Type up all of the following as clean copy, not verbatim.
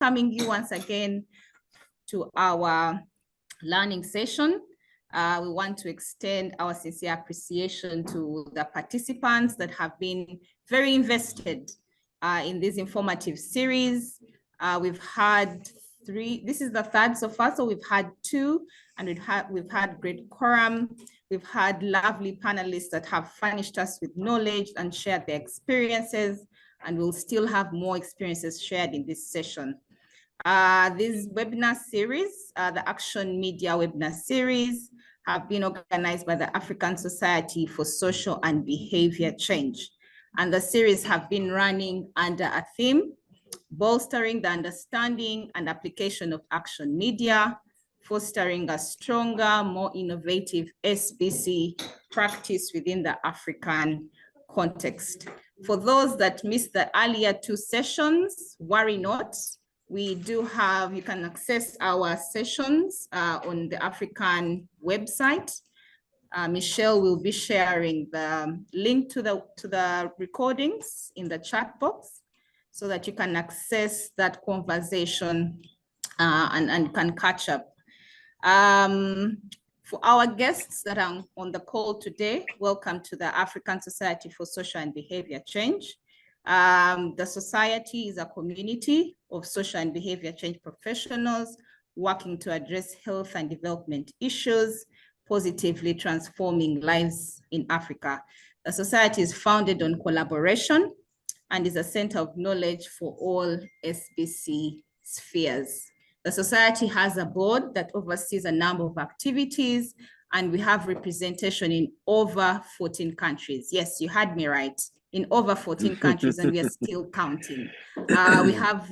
welcoming you once again to our learning session. We want to extend our sincere appreciation to the participants that have been very invested in this informative series. We've had 3, this is the 3rd so far, so we've had 2, and we've had great quorum. We've had lovely panelists that have furnished us with knowledge and shared their experiences, and we'll still have more experiences shared in this session. This webinar series, the Action Media webinar series, have been organized by the African Society for Social and Behavior Change. And the series have been running under a theme, bolstering the understanding and application of action media, fostering a stronger, more innovative SBC practice within the African context. For those that missed the earlier 2 sessions, worry not. We do have, you can access our sessions on the African website. Michelle will be sharing the link to the recordings in the chat box so that you can access that conversation and can catch up. For our guests that are on the call today, welcome to the African Society for Social and Behavior Change. The society is a community of social and behavior change professionals working to address health and development issues, positively transforming lives in Africa. The society is founded on collaboration and is a center of knowledge for all SBC spheres. The society has a board that oversees a number of activities, and we have representation in over 14 countries. Yes, you heard me right, in over 14 countries, and we are still counting. We have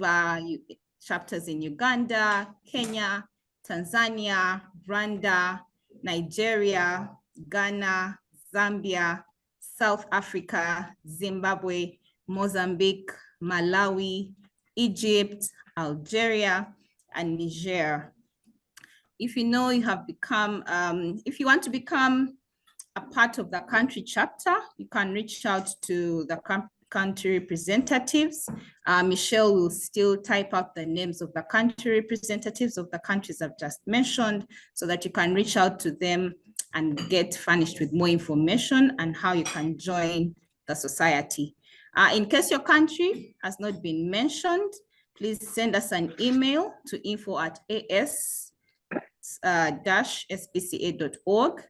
chapters in Uganda, Kenya, Tanzania, Rwanda, Nigeria, Ghana, Zambia, South Africa, Zimbabwe, Mozambique, Malawi, Egypt, Algeria, and Niger. If you know you have become, if you want to become a part of the country chapter, you can reach out to the country representatives. Michelle will still type out the names of the country representatives of the countries I've just mentioned so that you can reach out to them and get furnished with more information on how you can join the society. In case your country has not been mentioned, please send us an email to info@as-sbca.org.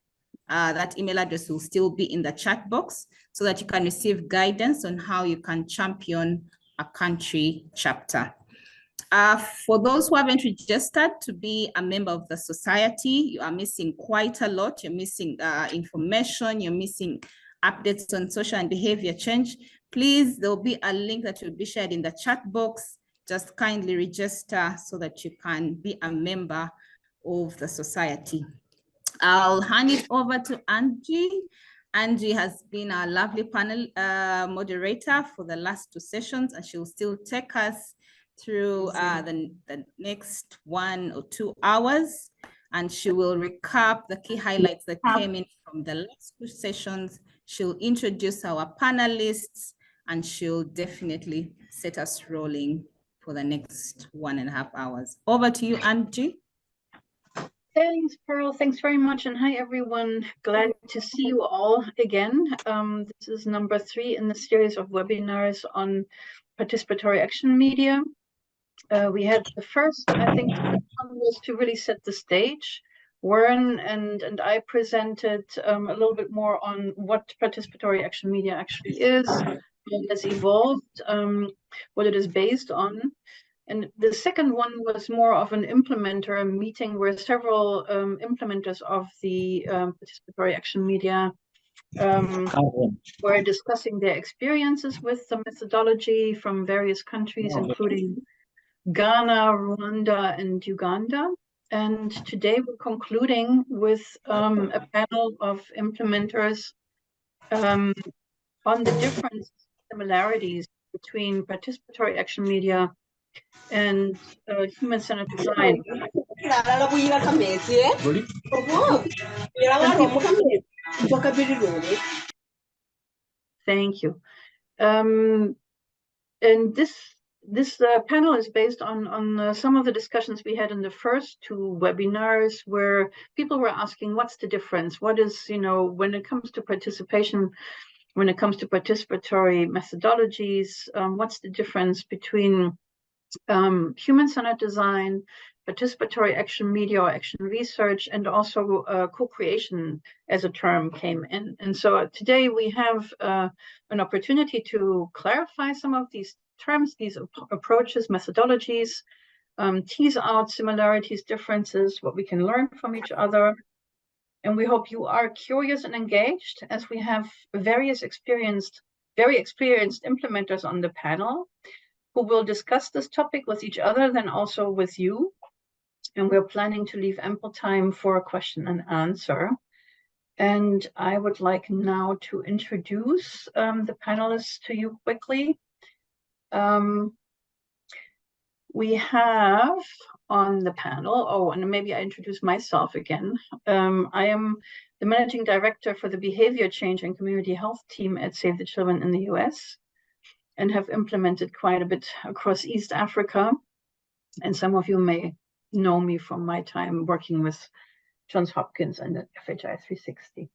That email address will still be in the chat box so that you can receive guidance on how you can champion a country chapter. For those who haven't registered to be a member of the society, you are missing quite a lot. You're missing information, you're missing updates on social and behavior change. Please, there will be a link that will be shared in the chat box. Just kindly register so that you can be a member of the society. I'll hand it over to Antje. Antje has been our lovely panel moderator for the last 2 sessions, and she'll still take us through the next 1 or 2 hours, and she will recap the key highlights that came in from the last 2 sessions. She'll introduce our panelists, and she'll definitely set us rolling for the next 1.5 hours. Over to you, Antje. Thanks, Pearl. Thanks very much. And hi, everyone. Glad to see you all again. This is number 3 in the series of webinars on participatory action media. We had the first, I think, was to really set the stage. Warren and I presented a little bit more on what participatory action media actually is, how it has evolved, what it is based on. And the second one was more of an implementer meeting where several implementers of the participatory action media were discussing their experiences with the methodology from various countries, including Ghana, Rwanda, and Uganda. And today we're concluding with a panel of implementers on the different similarities between participatory action media and human-centered design. Thank you. And this This panel is based on some of the discussions we had in the first two webinars, where people were asking, what's the difference? What is, when it comes to participation, when it comes to participatory methodologies, what's the difference between human-centered design, participatory action media or action research, and also co-creation as a term came in. And so today we have an opportunity to clarify some of these terms, these approaches, methodologies, tease out similarities, differences, what we can learn from each other. And we hope you are curious and engaged, as we have very experienced implementers on the panel who will discuss this topic with each other, then also with you. And we're planning to leave ample time for a question and answer. And I would like now to introduce the panelists to you quickly. We have on the panel, and maybe I introduce myself again. I am the Managing Director for the Behavior Change and Community Health team at Save the Children in the US, and have implemented quite a bit across East Africa. And some of you may know me from my time working with Johns Hopkins and at FHI 360.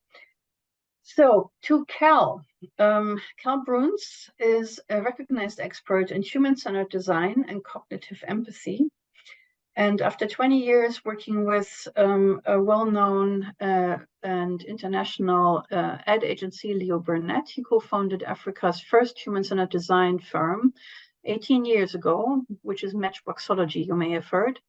So to Cal. Cal Bruns is a recognized expert in human-centered design and cognitive empathy. And after 20 years working with a well-known and international ad agency, Leo Burnett, he co-founded Africa's first human-centered design firm 18 years ago, which is Matchboxology, you may have heard.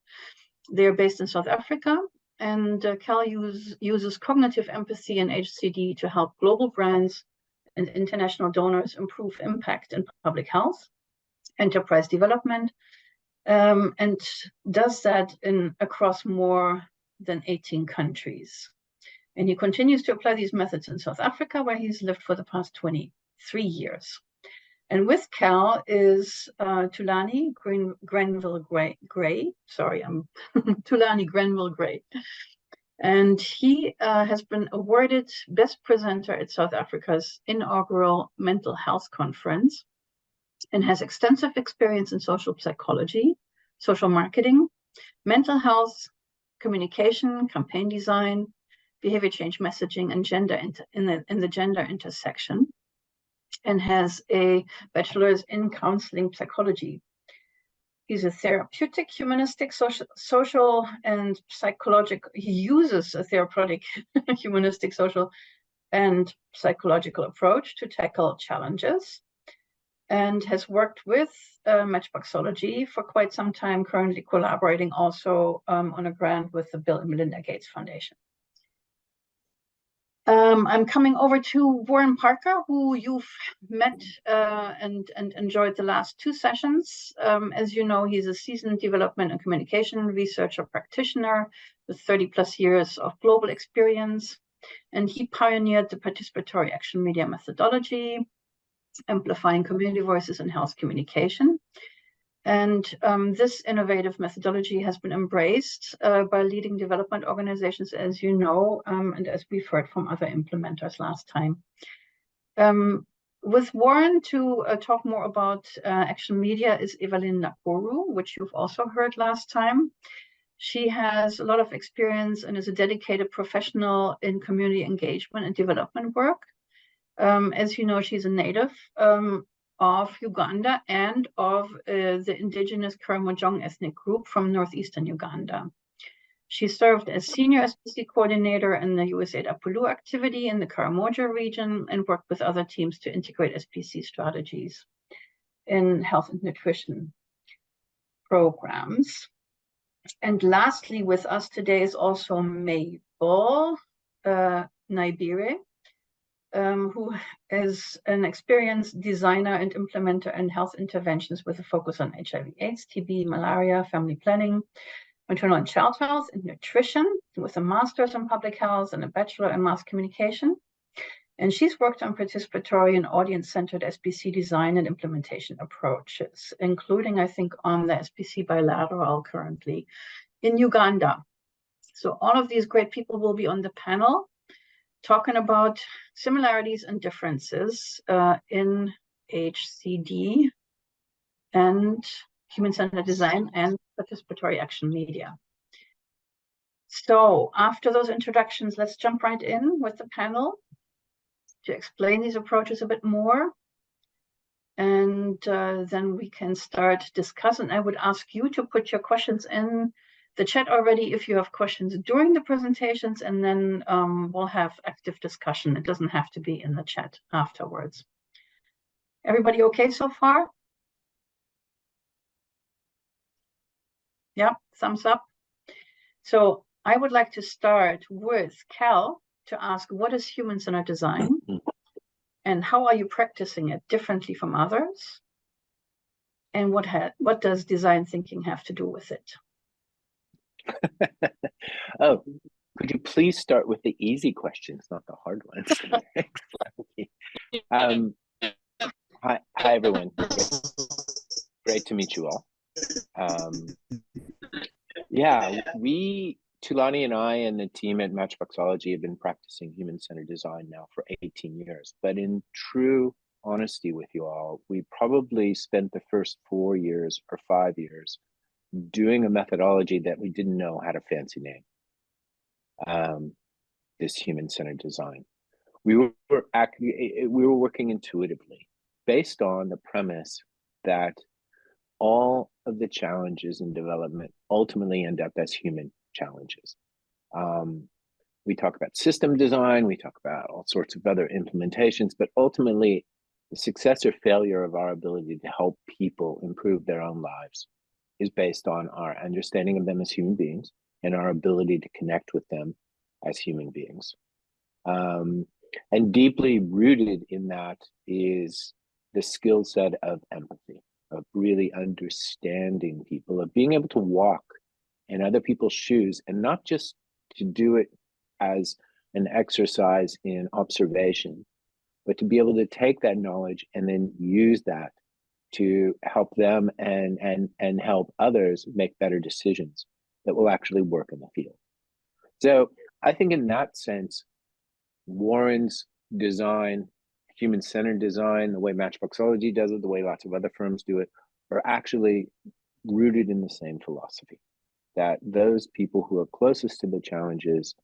They're based in South Africa, and Cal uses cognitive empathy and HCD to help global brands and international donors improve impact in public health, enterprise development, and does that across more than 18 countries. And he continues to apply these methods in South Africa, where he's lived for the past 23 years. And with Cal is Thulani Granville-Gray. Sorry, I'm Thulani Granville-Gray. And he has been awarded Best Presenter at South Africa's inaugural Mental Health Conference, and has extensive experience in social psychology, social marketing, mental health, communication, campaign design, behavior change messaging, and gender in the gender intersection, and has a bachelor's in counseling psychology. He's a therapeutic, humanistic, social and psychological. He uses a therapeutic, humanistic, social and psychological approach to tackle challenges, and has worked with Matchboxology for quite some time, currently collaborating also on a grant with the Bill and Melinda Gates Foundation. I'm coming over to Warren Parker, who you've met and enjoyed the last two sessions. As you know, he's a seasoned development and communication researcher practitioner with 30+ years of global experience. And he pioneered the Participatory Action Media methodology, amplifying community voices in health communication. And this innovative methodology has been embraced by leading development organizations, as you know, and as we've heard from other implementers last time. With Warren to talk more about action media is Evaline Nakuru, which you've also heard last time. She has a lot of experience and is a dedicated professional in community engagement and development work. As you know, she's a native of Uganda and of the indigenous Karamojong ethnic group from northeastern Uganda. She served as senior SPC coordinator in the USAID Apolou activity in the Karamoja region, and worked with other teams to integrate SPC strategies in health and nutrition programs. And lastly, with us today is also Mabel Naibire, who is an experienced designer and implementer in health interventions with a focus on HIV/AIDS, TB, malaria, family planning, maternal and child health, and nutrition, with a master's in public health and a bachelor in mass communication. And she's worked on participatory and audience-centered SPC design and implementation approaches, including, I think, on the SPC bilateral currently in Uganda. So all of these great people will be on the panel, talking about similarities and differences in HCD and human-centered design and participatory action media. So after those introductions, let's jump right in with the panel to explain these approaches a bit more. And then we can start discussing. I would ask you to put your questions in the chat already if you have questions during the presentations, and then we'll have active discussion. It doesn't have to be in the chat afterwards. Everybody okay so far? Yeah, thumbs up. So I would like to start with Cal to ask, what is human-centered design? And how are you practicing it differently from others? And what does design thinking have to do with it? Oh, could you please start with the easy questions, not the hard ones? Hi, everyone. Great to meet you all. Yeah, Tulani and I and the team at Matchboxology have been practicing human-centered design now for 18 years. But in true honesty with you all, we probably spent the first 4 years or 5 years doing a methodology that we didn't know had a fancy name. This human-centered design. We were working intuitively based on the premise that all of the challenges in development ultimately end up as human challenges. We talk about system design, we talk about all sorts of other implementations, but ultimately the success or failure of our ability to help people improve their own lives is based on our understanding of them as human beings and our ability to connect with them as human beings. And deeply rooted in that is the skill set of empathy, of really understanding people, of being able to walk in other people's shoes, and not just to do it as an exercise in observation, but to be able to take that knowledge and then use that to help them and help others make better decisions that will actually work in the field. So I think in that sense, Warren's design, human-centered design, the way Matchboxology does it, the way lots of other firms do it, are actually rooted in the same philosophy, that those people who are closest to the challenges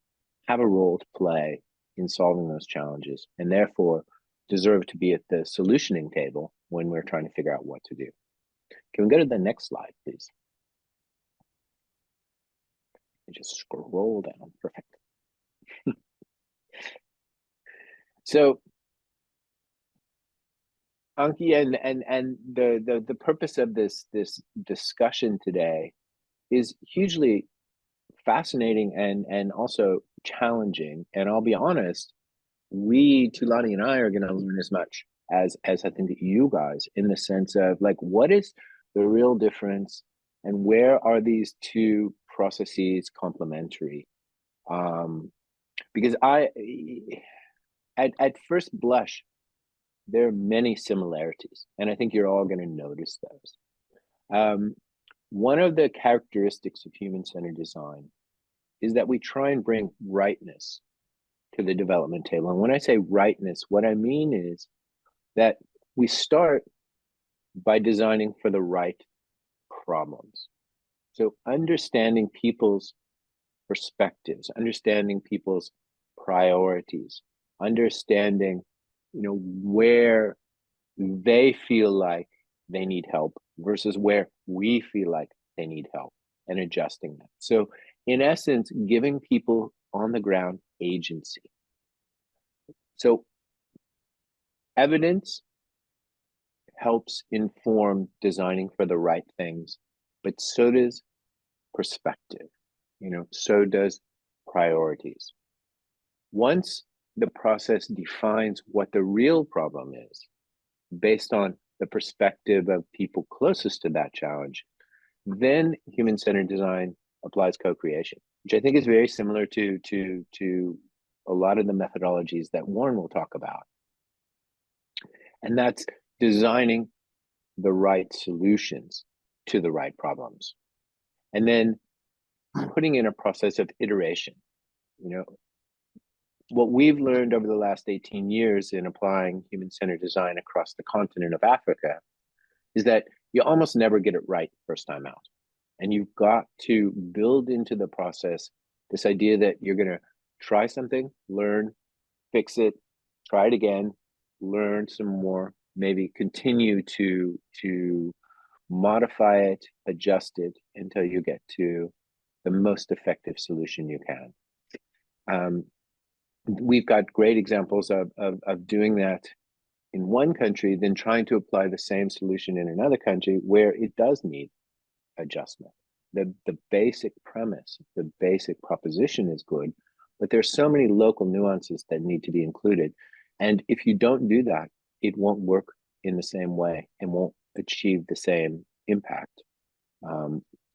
have a role to play in solving those challenges, and therefore deserve to be at the solutioning table when we're trying to figure out what to do. Can we go to the next slide, please? And just scroll down. Perfect. So, Anki, and the purpose of this discussion today is hugely fascinating and also challenging. And I'll be honest, Tulani and I are going to learn as much as I think that you guys, in the sense of like, what is the real difference and where are these two processes complementary? Because at first blush, there are many similarities, and I think you're all going to notice those. One of the characteristics of human-centered design is that we try and bring rightness to the development table. And when I say rightness, what I mean is that we start by designing for the right problems. So understanding people's perspectives, understanding people's priorities, understanding, where they feel like they need help versus where we feel like they need help, and adjusting that. So in essence, giving people on the ground agency. So evidence helps inform designing for the right things, but so does perspective, so does priorities. Once the process defines what the real problem is, based on the perspective of people closest to that challenge, then human-centered design applies co-creation, which I think is very similar to a lot of the methodologies that Warren will talk about. And that's designing the right solutions to the right problems. And then putting in a process of iteration. What we've learned over the last 18 years in applying human-centered design across the continent of Africa is that you almost never get it right first time out. And you've got to build into the process this idea that you're going to try something, learn, fix it, try it again, learn some more, maybe continue to modify it, adjust it until you get to the most effective solution you can. We've got great examples of doing that in one country, then trying to apply the same solution in another country where it does need adjustment. The basic premise, the basic proposition is good, but there's so many local nuances that need to be included. And if you don't do that, it won't work in the same way and won't achieve the same impact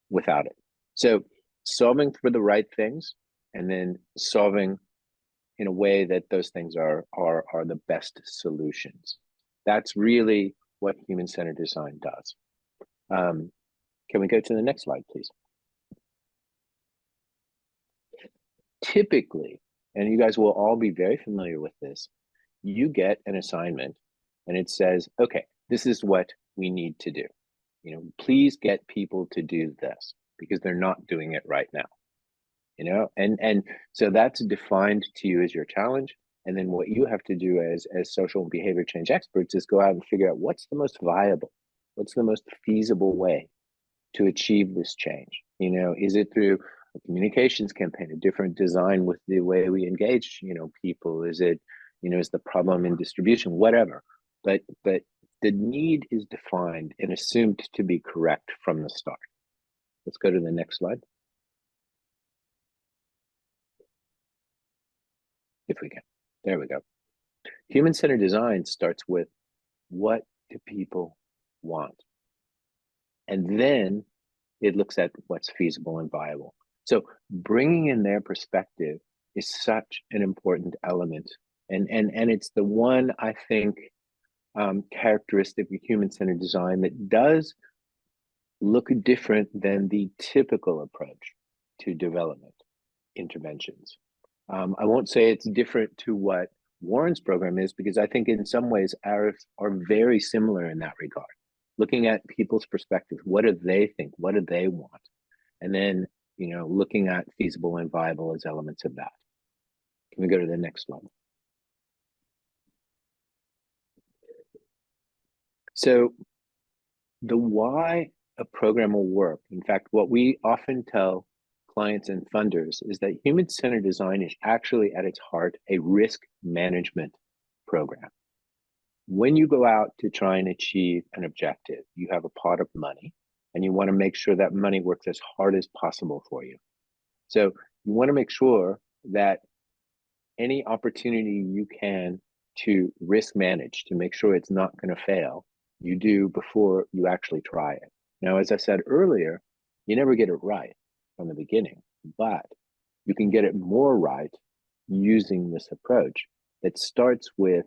without it. So solving for the right things and then solving in a way that those things are the best solutions. That's really what human-centered design does. Can we go to the next slide, please? Typically, and you guys will all be very familiar with this, you get an assignment and it says, okay, this is what we need to do. You know, please get people to do this because they're not doing it right now. You know, and so that's defined to you as your challenge. And then what you have to do as social and behavior change experts is go out and figure out what's the most viable, what's the most feasible way to achieve this change. You know, is it through a communications campaign, a different design with the way we engage, you know, people? Is it, you know, is the problem in distribution, whatever? But the need is defined and assumed to be correct from the start. Let's go to the next slide. If we can. There we go. Human-centered design starts with what do people want? And then it looks at what's feasible and viable. So bringing in their perspective is such an important element. And it's the one, I think, characteristic of human-centered design that does look different than the typical approach to development interventions. I won't say it's different to what Warren's program is, because I think in some ways ours are very similar in that regard. Looking at people's perspectives, what do they think? What do they want? And then, you know, looking at feasible and viable as elements of that. Can we go to the next slide? So the why a program will work, in fact, what we often tell clients and funders is that human-centered design is actually at its heart a risk management program. When you go out to try and achieve an objective, you have a pot of money and you want to make sure that money works as hard as possible for you. So you want to make sure that any opportunity you can to risk manage, to make sure it's not going to fail, you do before you actually try it. Now, as I said earlier, you never get it right from the beginning, but you can get it more right using this approach that starts with,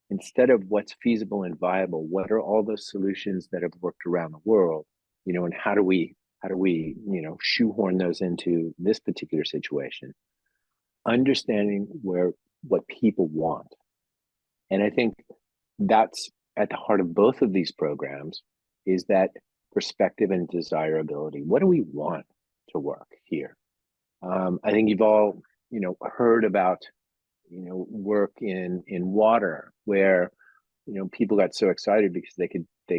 instead of what's feasible and viable, what are all those solutions that have worked around the world, you know, and how do we, you know, shoehorn those into this particular situation, understanding what people want. And I think that's at the heart of both of these programs, is that perspective and desirability. What do we want to work here? I think you've all, you know, heard about, you know, work in water where, you know, people got so excited because they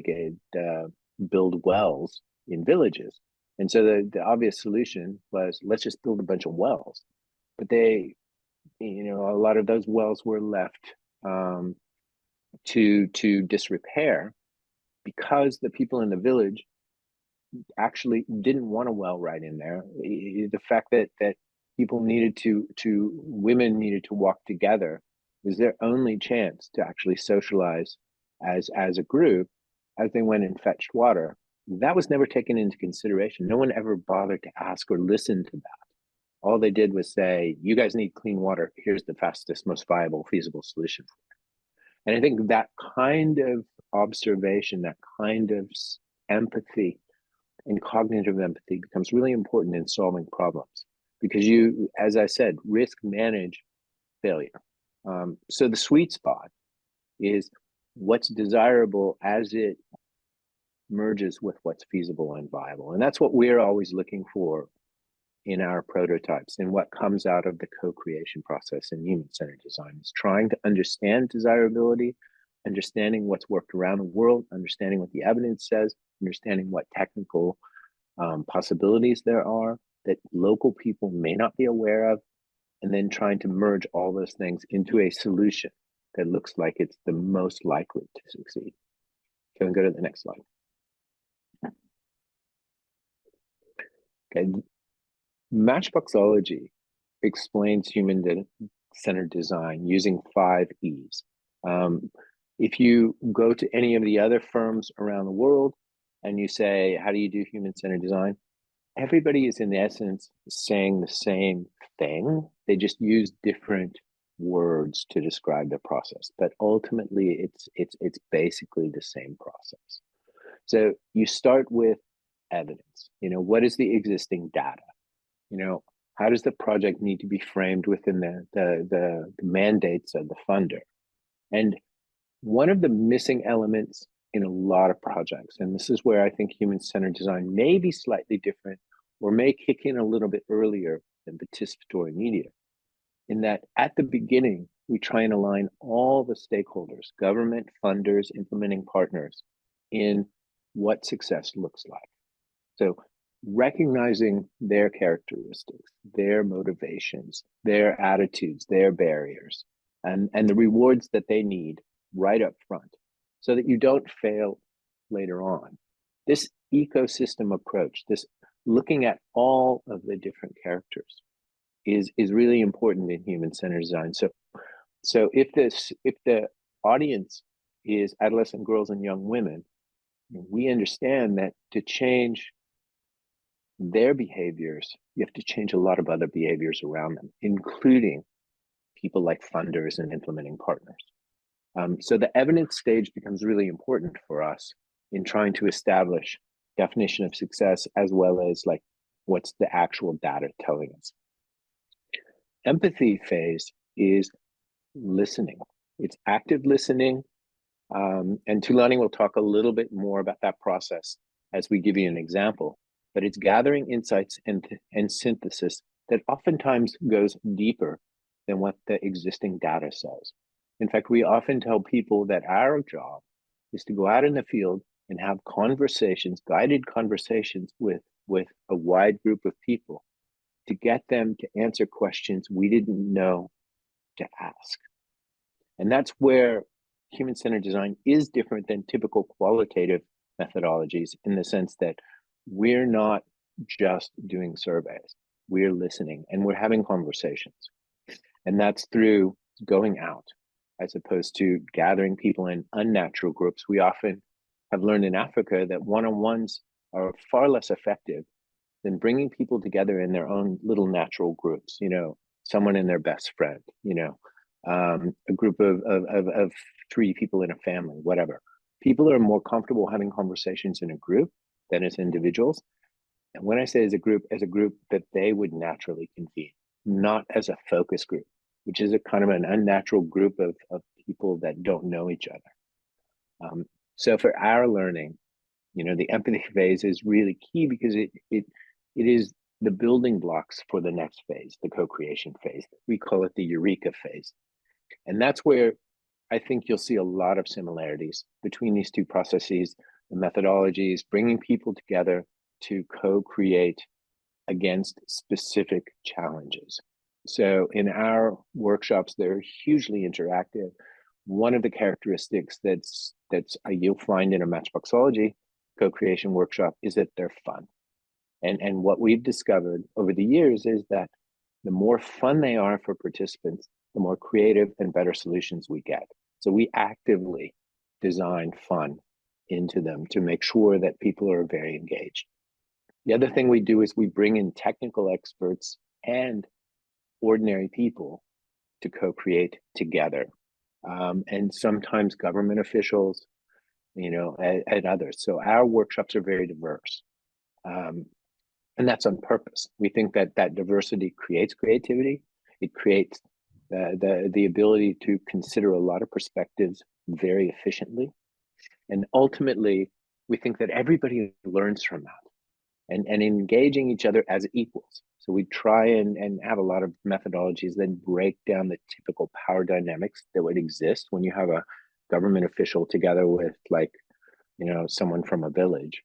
could build wells in villages. And so the obvious solution was, let's just build a bunch of wells. But they, you know, a lot of those wells were left to disrepair because the people in the village actually didn't want a well right in there. The fact that people needed women needed to walk together was their only chance to actually socialize as a group as they went and fetched water. That was never taken into consideration. No one ever bothered to ask or listen to that. All they did was say, you guys need clean water. Here's the fastest, most viable, feasible solution for it. And I think that kind of observation, that kind of empathy and cognitive empathy becomes really important in solving problems, because you, as I said, risk manage failure. So the sweet spot is what's desirable as it merges with what's feasible and viable. And that's what we're always looking for in our prototypes, and what comes out of the co-creation process in human-centered design is trying to understand desirability, understanding what's worked around the world, understanding what the evidence says, understanding what technical possibilities there are that local people may not be aware of, and then trying to merge all those things into a solution that looks like it's the most likely to succeed. Can we go to the next slide? Okay, Matchboxology explains human-centered design using 5 E's. If you go to any of the other firms around the world and you say, how do you do human-centered design? Everybody is in essence saying the same thing. They just use different words to describe the process, but ultimately it's basically the same process. So you start with evidence. You know, what is the existing data? You know, how does the project need to be framed within the mandates of the funder? And one of the missing elements in a lot of projects, and this is where I think human-centered design may be slightly different or may kick in a little bit earlier than participatory media, in that at the beginning, we try and align all the stakeholders, government, funders, implementing partners, in what success looks like. So recognizing their characteristics, their motivations, their attitudes, their barriers, and the rewards that they need right up front so that you don't fail later on. This ecosystem approach, this looking at all of the different characters is really important in human-centered design. So if the audience is adolescent girls and young women, we understand that to change their behaviors, you have to change a lot of other behaviors around them, including people like funders and implementing partners. So the evidence stage becomes really important for us in trying to establish definition of success, as well as like what's the actual data telling us. Empathy phase is listening. It's active listening. And Tulani will talk a little bit more about that process as we give you an example, but it's gathering insights and synthesis that oftentimes goes deeper than what the existing data says. In fact, we often tell people that our job is to go out in the field and have conversations, guided conversations with a wide group of people to get them to answer questions we didn't know to ask. And that's where human-centered design is different than typical qualitative methodologies, in the sense that we're not just doing surveys, we're listening and we're having conversations. And that's through going out, as opposed to gathering people in unnatural groups. We often have learned in Africa that one-on-ones are far less effective than bringing people together in their own little natural groups, you know, someone and their best friend, you know, a group of 3 people in a family, whatever. People are more comfortable having conversations in a group than as individuals. And when I say as a group that they would naturally convene, not as a focus group, which is a kind of an unnatural group of people that don't know each other. So for our learning, you know, the empathy phase is really key, because it is the building blocks for the next phase, the co-creation phase. We call it the Eureka phase. And that's where I think you'll see a lot of similarities between these two processes, the methodologies, bringing people together to co-create against specific challenges. So in our workshops, they're hugely interactive. One of the characteristics that's you'll find in a Matchboxology co-creation workshop is that they're fun. And what we've discovered over the years is that the more fun they are for participants, the more creative and better solutions we get. So we actively design fun into them to make sure that people are very engaged. The other thing we do is we bring in technical experts and ordinary people to co-create together. And sometimes government officials, you know, and others. So our workshops are very diverse. And that's on purpose. We think that that diversity creates creativity. It creates the ability to consider a lot of perspectives very efficiently. And ultimately, we think that everybody learns from that, and engaging each other as equals. So we try and have a lot of methodologies that break down the typical power dynamics that would exist when you have a government official together with, like, someone from a village.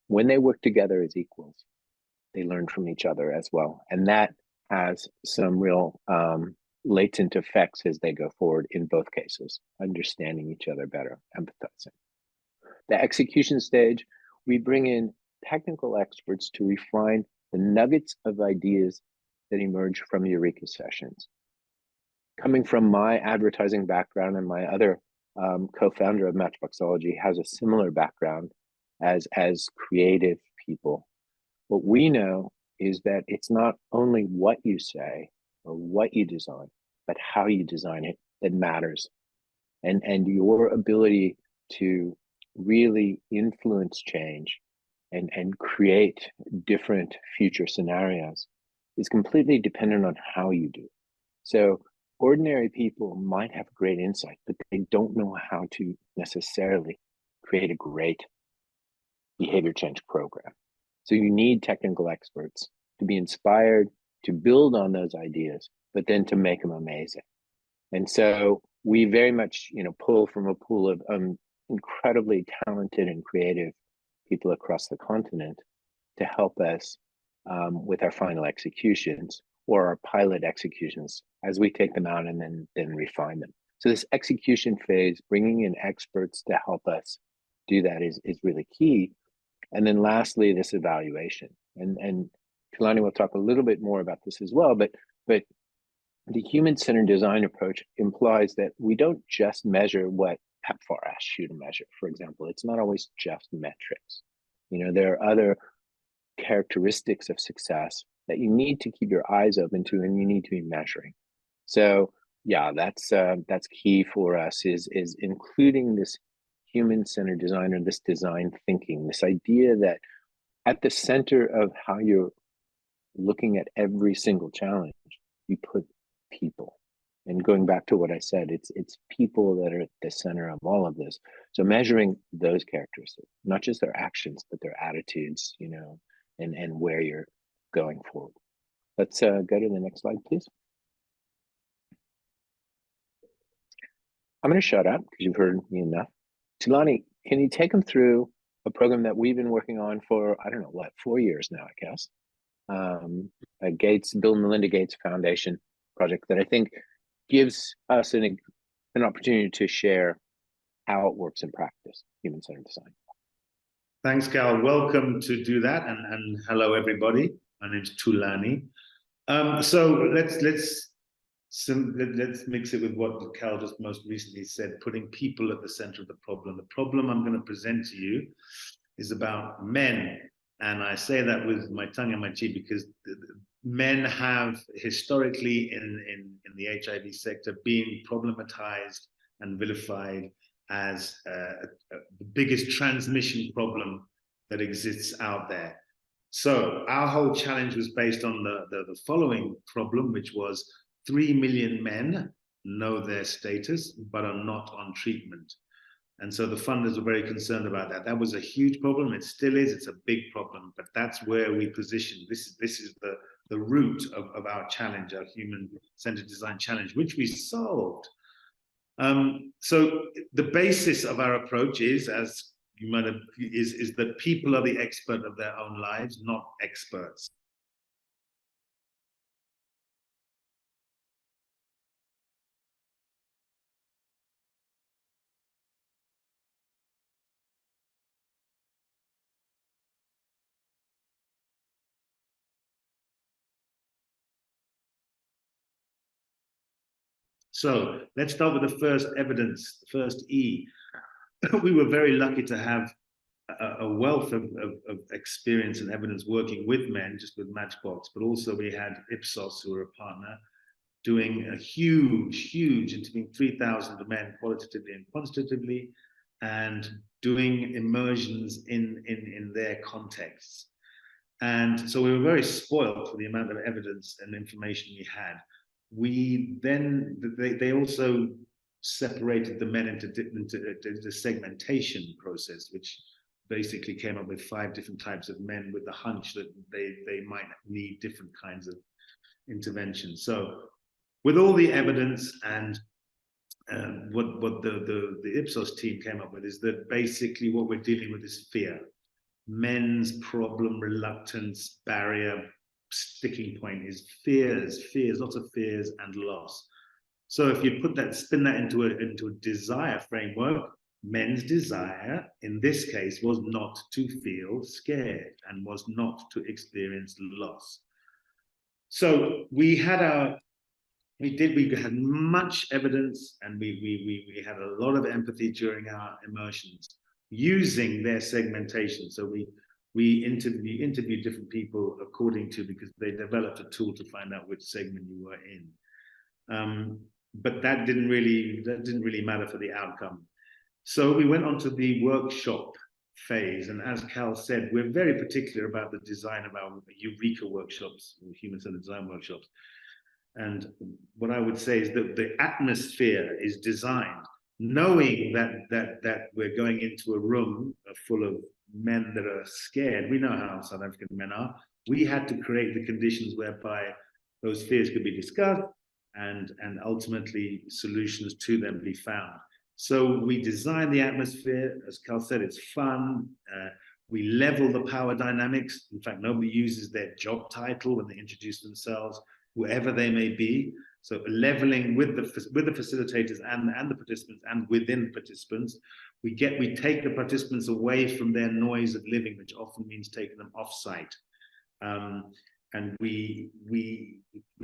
When they work together as equals, they learn from each other as well. And that has some real latent effects as they go forward in both cases, understanding each other better, empathizing. The execution stage, we bring in technical experts to refine the nuggets of ideas that emerge from Eureka sessions. Coming from my advertising background, and my other co-founder of Matchboxology has a similar background as creative people, what we know is that it's not only what you say or what you design, but how you design it that matters. And your ability to really influence change and create different future scenarios is completely dependent on how you do. So ordinary people might have great insight, but they don't know how to necessarily create a great behavior change program. So you need technical experts to be inspired, to build on those ideas, but then to make them amazing. And so we very much, pull from a pool of incredibly talented and creative people across the continent to help us with our final executions or our pilot executions as we take them out and then refine them. So this execution phase, bringing in experts to help us do that is really key. And then lastly, this evaluation. And Kalani will talk a little bit more about this as well, but the human-centered design approach implies that we don't just measure what PEPFAR asks you to measure. For example, it's not always just metrics. There are other characteristics of success that you need to keep your eyes open to, and you need to be measuring. So yeah, that's key for us is including this human-centered design, or this design thinking, this idea that at the center of how you're looking at every single challenge, you put people. And going back to what I said, it's people that are at the center of all of this. So measuring those characteristics, not just their actions, but their attitudes, and where you're going forward. Let's go to the next slide, please. I'm going to shut up because you've heard me enough. Tulani, can you take them through a program that we've been working on for, 4 years now, I guess? A Bill and Melinda Gates Foundation project that I think gives us an opportunity to share how it works in practice, human-centered design. Thanks, Gal. Welcome to do that, and hello, everybody. My name's Tulani. So let's mix it with what Cal just most recently said, putting people at the center of the problem. The problem I'm going to present to you is about men. And I say that with my tongue in my cheek because men have historically in the HIV sector been problematized and vilified as the biggest transmission problem that exists out there. So our whole challenge was based on the following problem, which was 3 million men know their status but are not on treatment. And so the funders were very concerned about that. That was a huge problem. It still is. It's a big problem, but that's where we position. This is the root of our challenge, our human-centered design challenge, which we solved. So the basis of our approach is, as you might have, is that people are the expert of their own lives, not experts. So let's start with the first evidence, the first E. We were very lucky to have a wealth of experience and evidence working with men, just with Matchbox, but also we had Ipsos, who were a partner, doing a huge, interviewing 3,000 men qualitatively and quantitatively, and doing immersions in their contexts. And so we were very spoiled for the amount of evidence and information we had. We then, they also separated the men into the segmentation process, which basically came up with 5 different types of men with the hunch that they might need different kinds of intervention. So with all the evidence and what the Ipsos team came up with is that basically what we're dealing with is fear. Men's problem, reluctance, barrier, sticking point is fears, lots of fears and loss. So if you spin that into a desire framework, men's desire in this case was not to feel scared and was not to experience loss. So we had much evidence, and we had a lot of empathy during our immersions using their segmentation. So we interviewed different people according to, because they developed a tool to find out which segment you were in. But that didn't really matter for the outcome. So we went on to the workshop phase, and as Cal said, we're very particular about the design of our Eureka workshops, human-centered design workshops. And what I would say is that the atmosphere is designed knowing that we're going into a room full of men that are scared. We know how South African men are. We had to create the conditions whereby those fears could be discussed and ultimately solutions to them be found. So we design the atmosphere. As Carl said, it's fun. We level the power dynamics. In fact, nobody uses their job title when they introduce themselves, whoever they may be. So leveling with the facilitators and the participants, and within participants, we take the participants away from their noise of living, which often means taking them off-site. And we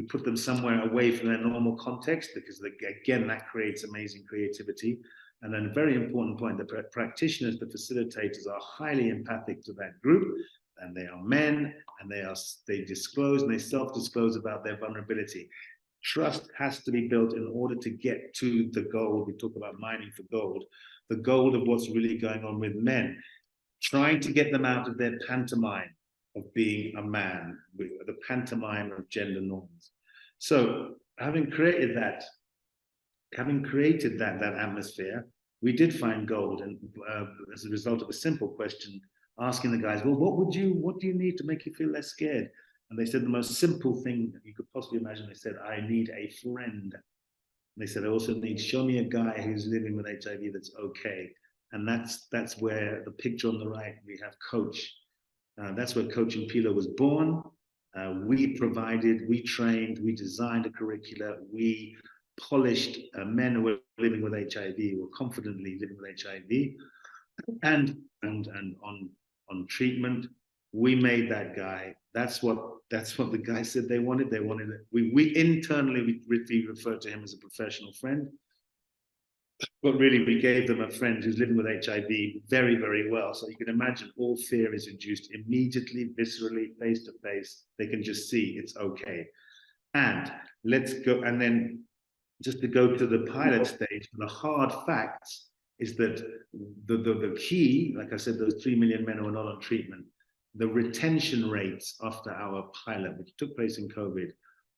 put them somewhere away from their normal context, because again, that creates amazing creativity. And then a very important point, the practitioners, the facilitators are highly empathic to that group, and they are men, and they disclose and they self-disclose about their vulnerability. Trust has to be built in order to get to the gold. We talk about mining for gold, the gold of what's really going on with men, trying to get them out of their pantomime of being a man, the pantomime of gender norms. So having created that atmosphere, we did find gold. And as a result of a simple question, asking the guys, well, what do you need to make you feel less scared? And they said the most simple thing that you could possibly imagine. They said, I need a friend. And they said, I also need, show me a guy who's living with HIV that's okay. And that's where the picture on the right, we have Coach. That's where Coach Impilo was born. We trained, we designed a curricula, we polished men who were living with HIV, who were confidently living with HIV, and on treatment. We made that guy. That's what the guy said they wanted. They wanted it. We internally we referred to him as a professional friend. But really, we gave them a friend who's living with HIV very, very well. So you can imagine all fear is reduced immediately, viscerally, face to face. They can just see it's okay. And let's go. And then just to go to the pilot stage, the hard facts is that the key, like I said, those 3 million men who are not on treatment, the retention rates after our pilot, which took place in COVID,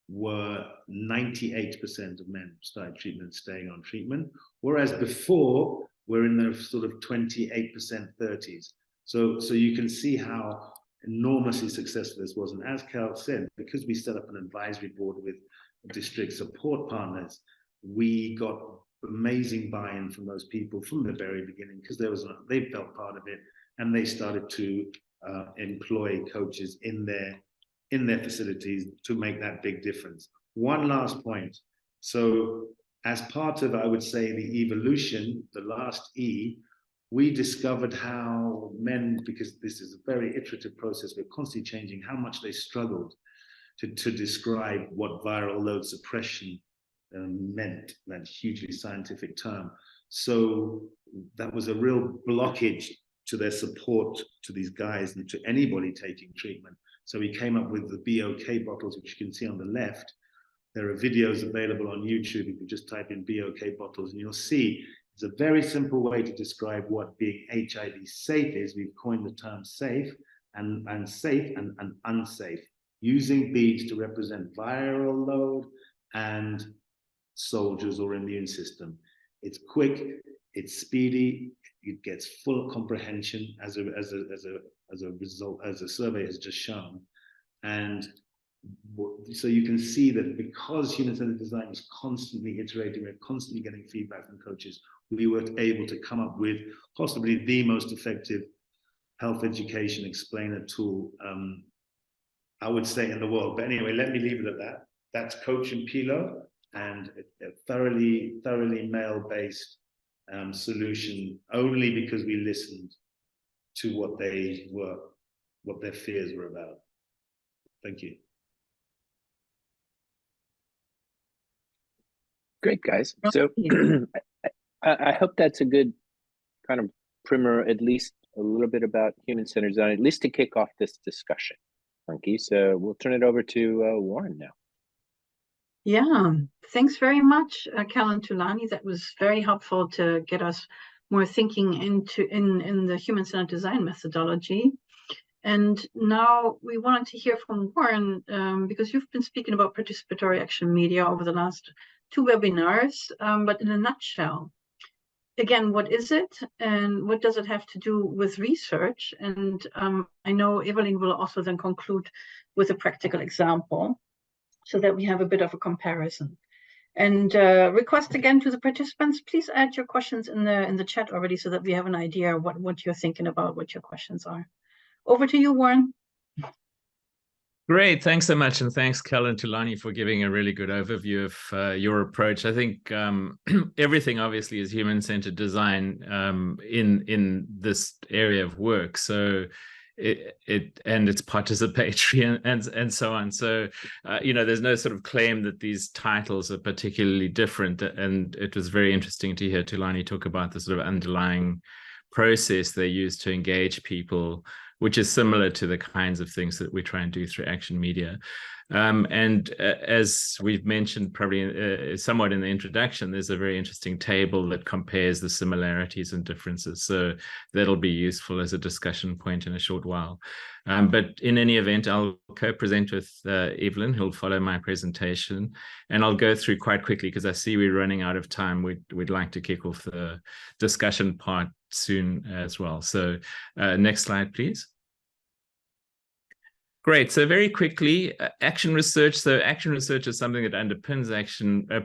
were 98% of men started treatment staying on treatment, whereas before we're in the sort of 28%, 30s. So you can see how enormously successful this was. And as Carl said, because we set up an advisory board with district support partners, we got amazing buy-in from those people from the very beginning, because they felt part of it, and they started to employ coaches in their facilities to make that big difference. One last point. So as part of, I would say, the evolution, the last E, we discovered how men, because this is a very iterative process, we're constantly changing how much they struggled to describe what viral load suppression meant, that hugely scientific term. So that was a real blockage to their support to these guys and to anybody taking treatment. So we came up with the BOK bottles, which you can see on the left. There are videos available on YouTube. You can just type in BOK bottles and you'll see it's a very simple way to describe what being HIV safe is. We've coined the term safe and safe and unsafe, using beads to represent viral load and soldiers or immune system. It's quick, it's speedy, it gets full comprehension as a result, as a survey has just shown. And so you can see that because human-centered design was constantly iterating, we're constantly getting feedback from coaches, we were able to come up with possibly the most effective health education explainer tool, I would say, in the world. But anyway, let me leave it at that. That's Coach and Pilo, and a thoroughly male-based solution, only because we listened to what their fears were about. Thank you. Great, guys. So I hope that's a good kind of primer, at least a little bit about human-centered design, at least to kick off this discussion. Funky. So we'll turn it over to Warren now. Yeah, thanks very much, Cal and Tulani. That was very helpful to get us more thinking in the human-centered design methodology. And now we wanted to hear from Warren, because you've been speaking about participatory action media over the last 2 webinars, but in a nutshell. Again, what is it and what does it have to do with research? And I know Evaline will also then conclude with a practical example so that we have a bit of a comparison. And request again to the participants, please add your questions in the chat already so that we have an idea of what you're thinking about, what your questions are. Over to you, Warren. Great, thanks so much, and thanks, Cal and Tulani, for giving a really good overview of your approach. I think everything obviously is human-centered design in this area of work. So it's participatory and so on. So there's no sort of claim that these titles are particularly different. And it was very interesting to hear Tulani talk about the sort of underlying process they use to engage people, which is similar to the kinds of things that we try and do through action media. As we've mentioned probably somewhat in the introduction, there's a very interesting table that compares the similarities and differences. So that'll be useful as a discussion point in a short while. But in any event, I'll co-present with Evaline, who'll follow my presentation. And I'll go through quite quickly because I see we're running out of time. We'd like to kick off the discussion part soon as well. So next slide, please. Great. So very quickly, action research. So action research is something that underpins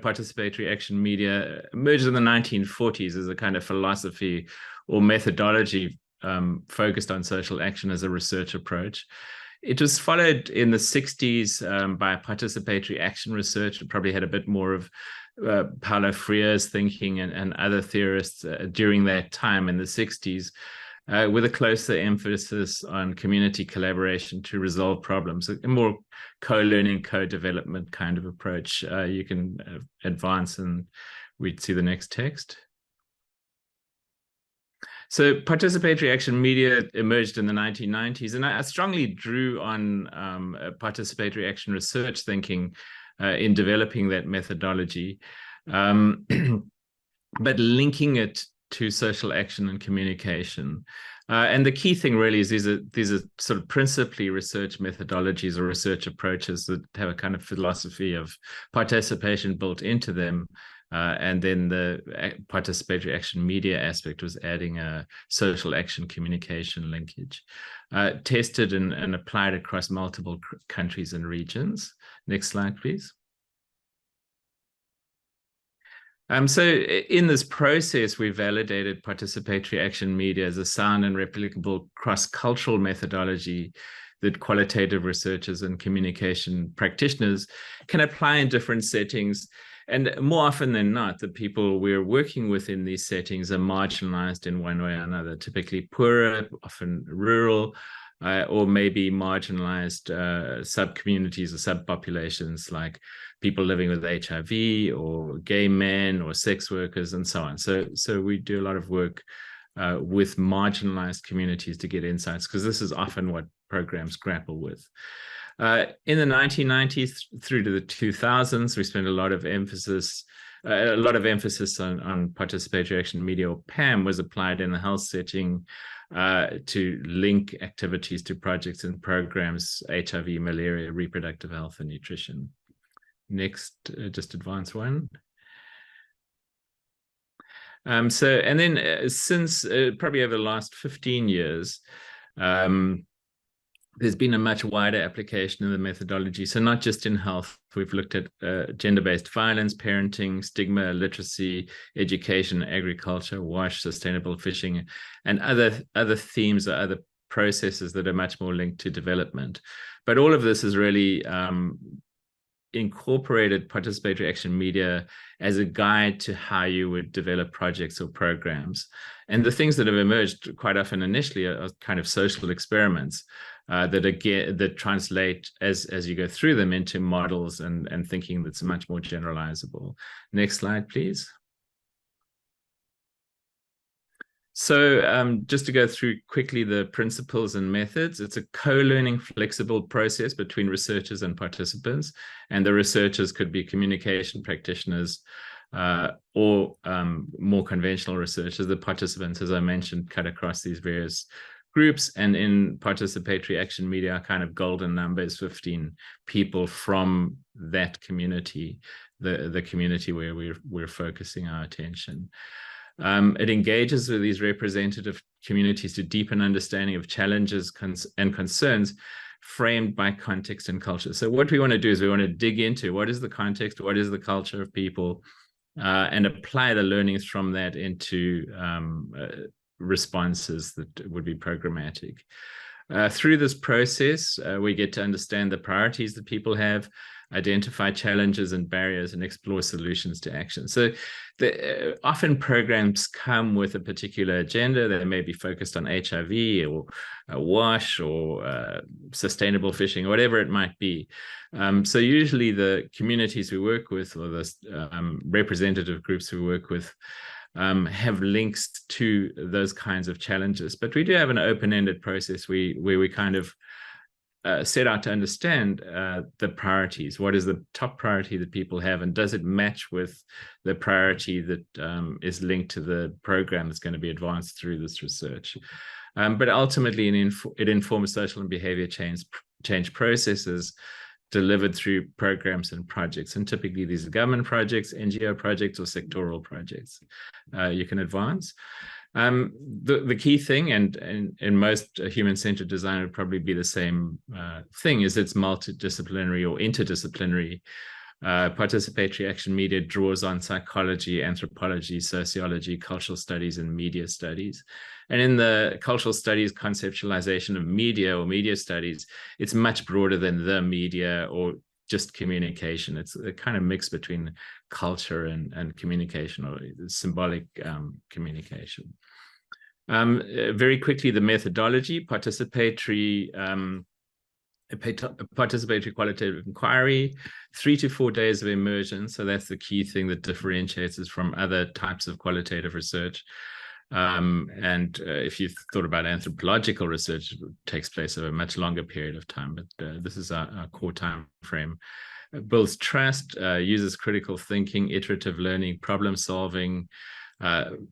participatory action media. Emerged in the 1940s as a kind of philosophy or methodology focused on social action as a research approach. It was followed in the 60s by participatory action research. It probably had a bit more of Paulo Freire's thinking and other theorists during that time in the 60s. With a closer emphasis on community collaboration to resolve problems, a more co-learning, co-development kind of approach. You can advance and we'd see the next text. So participatory action media emerged in the 1990s, and I strongly drew on participatory action research thinking in developing that methodology, but linking it to social action and communication. And the key thing really is these are sort of principally research methodologies or research approaches that have a kind of philosophy of participation built into them. And then the participatory action media aspect was adding a social action communication linkage. Tested and applied across multiple countries and regions. Next slide, please. So in this process, we validated participatory action media as a sound and replicable cross-cultural methodology that qualitative researchers and communication practitioners can apply in different settings. And more often than not, the people we're working with in these settings are marginalized in one way or another, typically poorer, often rural, or maybe marginalized sub-communities or sub-populations like people living with HIV or gay men or sex workers and so on. So we do a lot of work with marginalized communities to get insights, because this is often what programs grapple with. In the 1990s through to the 2000s, we spent a lot of emphasis on participatory action media, or PAM, was applied in the health setting to link activities to projects and programs, HIV, malaria, reproductive health, and nutrition. Next, just advance one. And then since probably over the last 15 years, there's been a much wider application of the methodology. So not just in health, we've looked at gender-based violence, parenting, stigma, literacy, education, agriculture, WASH, sustainable fishing, and other themes or other processes that are much more linked to development. But all of this is really incorporated participatory action media as a guide to how you would develop projects or programs. And the things that have emerged quite often initially are kind of social experiments that translate as you go through them into models and thinking that's much more generalizable. Next slide, please. So just to go through quickly the principles and methods, it's a co-learning flexible process between researchers and participants. And the researchers could be communication practitioners or more conventional researchers. The participants, as I mentioned, cut across these various groups. And in participatory action media, our kind of golden number is 15 people from that community, the community where we're focusing our attention. It engages with these representative communities to deepen understanding of challenges and concerns framed by context and culture. So what we want to do is we want to dig into what is the context, what is the culture of people, and apply the learnings from that into responses that would be programmatic. Through this process, we get to understand the priorities that people have, identify challenges and barriers, and explore solutions to action. So often programs come with a particular agenda. They may be focused on HIV or WASH or sustainable fishing, or whatever it might be. So usually the communities we work with, or the representative groups we work with, have links to those kinds of challenges. But we do have an open-ended process where we kind of set out to understand the priorities. What is the top priority that people have, and does it match with the priority that is linked to the program that's going to be advanced through this research? But ultimately, it informs social and behavior change processes delivered through programs and projects. And typically these are government projects, NGO projects, or sectoral projects. You can advance. The key thing, and in most human-centered design would probably be the same thing, is it's multidisciplinary or interdisciplinary. Participatory action media draws on psychology, anthropology, sociology, cultural studies, and media studies. And in the cultural studies conceptualization of media or media studies, it's much broader than the media or just communication. It's a kind of mix between culture and communication, or symbolic communication. Very quickly, the methodology: participatory qualitative inquiry, 3 to 4 days of immersion. So that's the key thing that differentiates us from other types of qualitative research. And if you've thought about anthropological research, it takes place over a much longer period of time, but this is our core time frame. It builds trust, uses critical thinking, iterative learning, problem solving,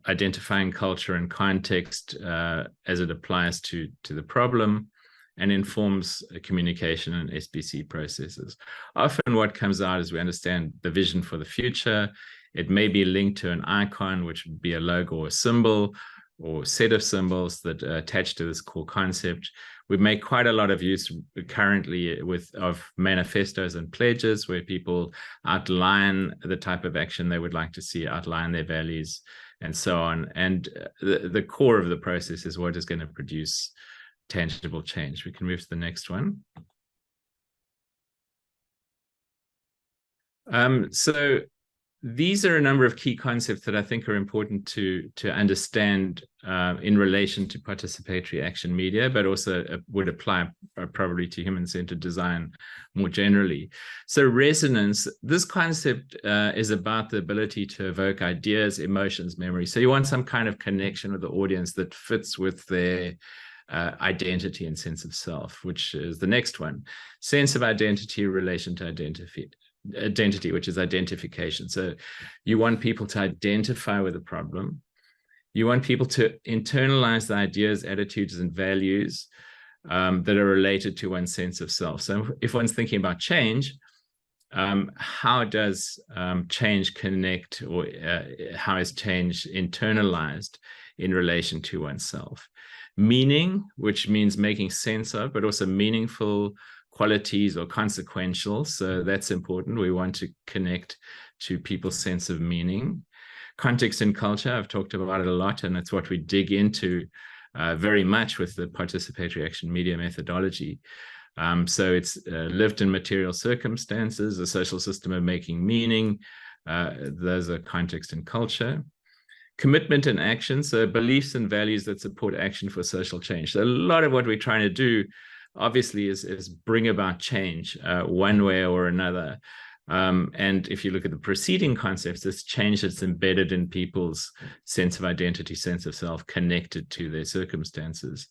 identifying culture and context as it applies to the problem, and informs communication and SBC processes. Often what comes out is we understand the vision for the future. It may be linked to an icon, which would be a logo or a symbol or set of symbols that are attached to this core concept. We make quite a lot of use currently of manifestos and pledges, where people outline the type of action they would like to see, outline their values, and so on. And the core of the process is what is going to produce tangible change. We can move to the next one. So these are a number of key concepts that I think are important to understand in relation to participatory action media, but also would apply probably to human-centered design more generally. So resonance, this concept is about the ability to evoke ideas, emotions, memory. So you want some kind of connection with the audience that fits with their identity and sense of self, which is the next one. Sense of identity, relation to identity, which is identification. So you want people to identify with the problem. You want people to internalize the ideas, attitudes, and values that are related to one's sense of self. So if one's thinking about change, how does change connect, or how is change internalized in relation to oneself? Meaning, which means making sense of, but also meaningful qualities or consequential. So that's important. We want to connect to people's sense of meaning. Context and culture, I've talked about it a lot, and it's what we dig into very much with the participatory action media methodology. So it's lived in material circumstances, a social system of making meaning. Those are context and culture. Commitment and action, so beliefs and values that support action for social change. So a lot of what we're trying to do, obviously, is bring about change one way or another. And if you look at the preceding concepts, this change that's embedded in people's sense of identity, sense of self, connected to their circumstances.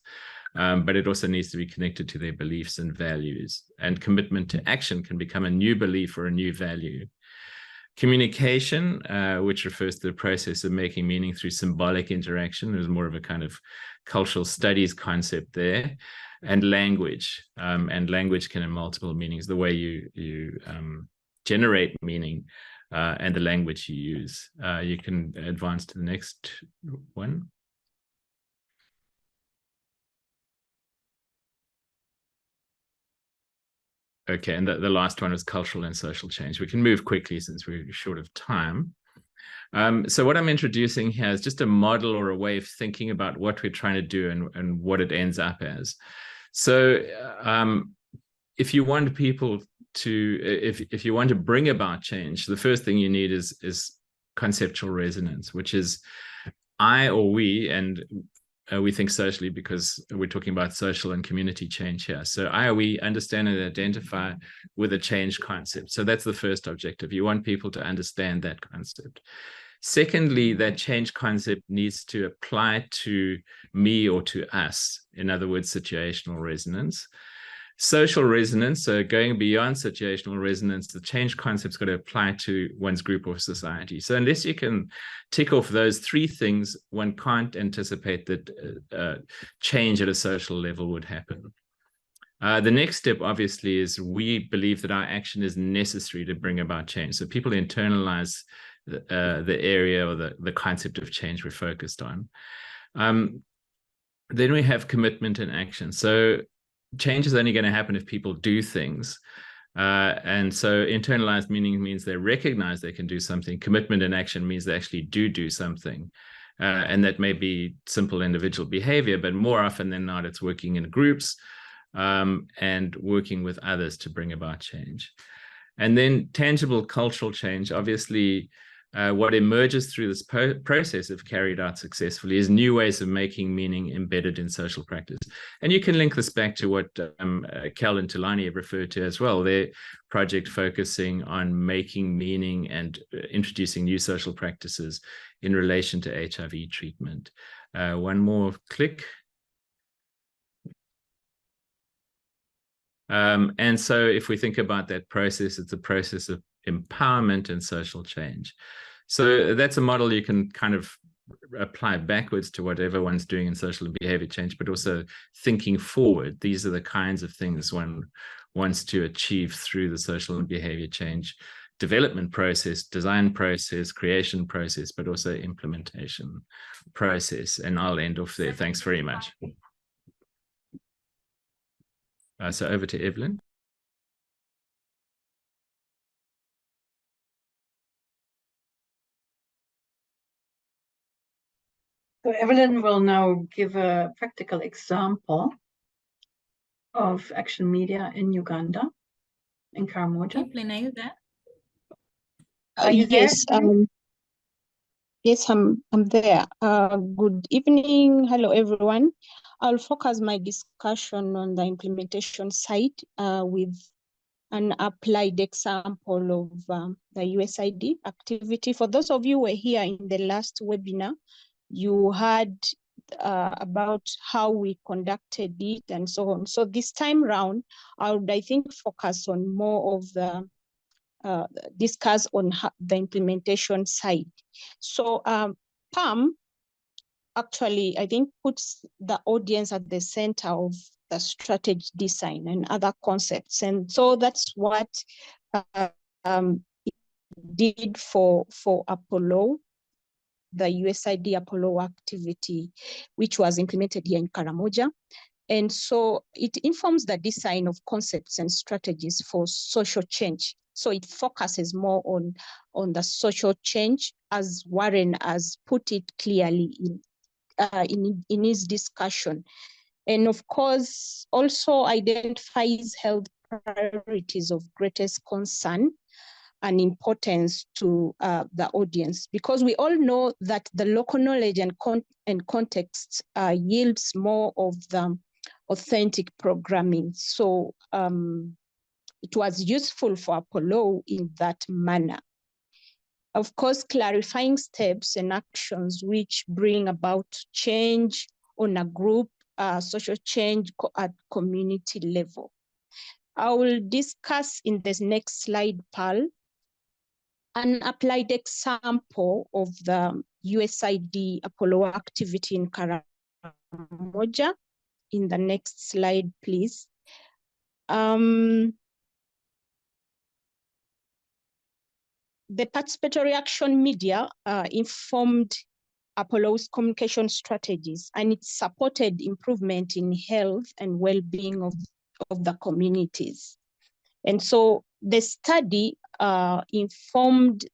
But it also needs to be connected to their beliefs and values. And commitment to action can become a new belief or a new value. Communication, which refers to the process of making meaning through symbolic interaction. There's more of a kind of cultural studies concept there. And language can have multiple meanings, the way you generate meaning and the language you use. You can advance to the next one. Okay, and the last one was cultural and social change. We can move quickly since we're short of time. So what I'm introducing here is just a model or a way of thinking about what we're trying to do and what it ends up as. So if you want people to, if you want to bring about change, the first thing you need is conceptual resonance, which is I or we, and we think socially because we're talking about social and community change here. So I or we understand and identify with a change concept. So that's the first objective. You want people to understand that concept. Secondly, that change concept needs to apply to me or to us. In other words, situational resonance. Social resonance, so going beyond situational resonance, the change concept's got to apply to one's group or society. So unless you can tick off those three things, one can't anticipate that change at a social level would happen. The next step, obviously, is we believe that our action is necessary to bring about change. So people internalize the area or the concept of change we're focused on. Then we have commitment and action. So change is only going to happen if people do things. And so internalized meaning means they recognize they can do something. Commitment and action means they actually do something. And that may be simple individual behavior, but more often than not, it's working in groups and working with others to bring about change. And then tangible cultural change, obviously, what emerges through this process, if carried out successfully, is new ways of making meaning embedded in social practice. And you can link this back to what Kel and Tulani have referred to as well, their project focusing on making meaning and introducing new social practices in relation to HIV treatment. One more click. And so if we think about that process, it's a process of empowerment and social change. So that's a model you can kind of apply backwards to what everyone's doing in social and behavior change, but also thinking forward. These are the kinds of things one wants to achieve through the social and behavior change development process, design process, creation process, but also implementation process. And I'll end off there. Thanks very much. So over to Evaline. So Evaline will now give a practical example of action media in Uganda, in Karamoja. Evaline, are you there? Are you yes, there? Yes, I'm there. Good evening. Hello, everyone. I'll focus my discussion on the implementation side with an applied example of the USAID activity. For those of you who were here in the last webinar, you heard about how we conducted it and so on. So this time round, I think, focus on more of the discuss on the implementation side. So PAM actually, I think, puts the audience at the center of the strategy design and other concepts. And so that's what did for Apollo, the USAID Apollo activity, which was implemented here in Karamoja. And so it informs the design of concepts and strategies for social change. So it focuses more on the social change, as Warren has put it clearly in his discussion. And of course, also identifies health priorities of greatest concern and importance to the audience, because we all know that the local knowledge and context yields more of the authentic programming. So it was useful for Apollo in that manner. Of course, clarifying steps and actions which bring about change on a group, social change at community level. I will discuss in this next slide, Pearl, an applied example of the USAID Apollo activity in Karamoja. In the next slide, please. The Participatory Action Media informed Apollo's communication strategies, and it supported improvement in health and well-being of the communities. And so the study informed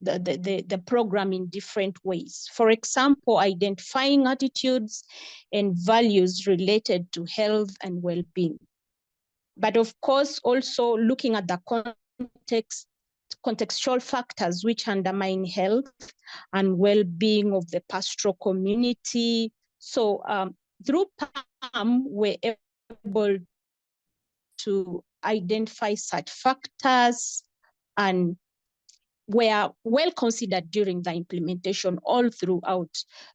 the program in different ways. For example, identifying attitudes and values related to health and well-being. But of course, also looking at the contextual factors which undermine health and well-being of the pastoral community. So through PAM, we're able to identify such factors and were well considered during the implementation all throughout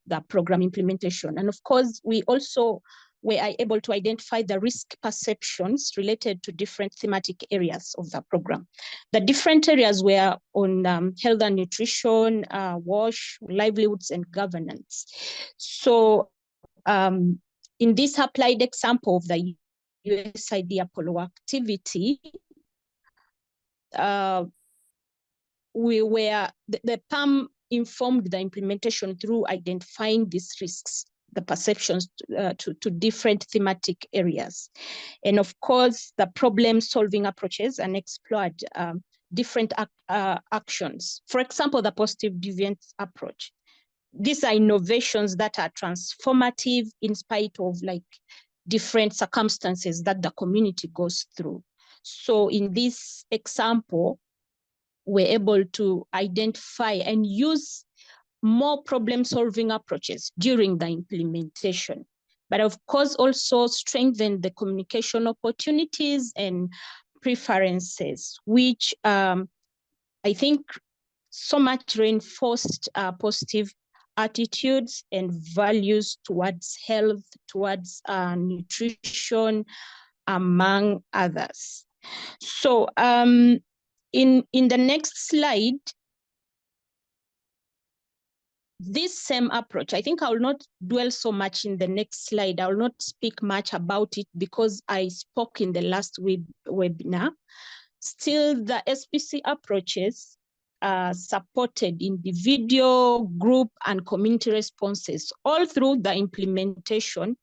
the program implementation. And of course, we also were able to identify the risk perceptions related to different thematic areas of the program. The different areas were on health and nutrition, WASH, livelihoods, and governance. So in this applied example of the USAID Apollo activity, the PAM informed the implementation through identifying these risks, the perceptions to different thematic areas. And of course, the problem-solving approaches and explored different actions. For example, the positive deviance approach. These are innovations that are transformative in spite of different circumstances that the community goes through. So in this example, we're able to identify and use more problem-solving approaches during the implementation. But of course, also strengthen the communication opportunities and preferences, which I think so much reinforced positive attitudes and values towards health, towards nutrition, among others. So in the next slide, this same approach, I think I will not dwell so much in the next slide. I will not speak much about it because I spoke in the last webinar. Still, the SPC approaches supported individual, group, and community responses all through the implementation.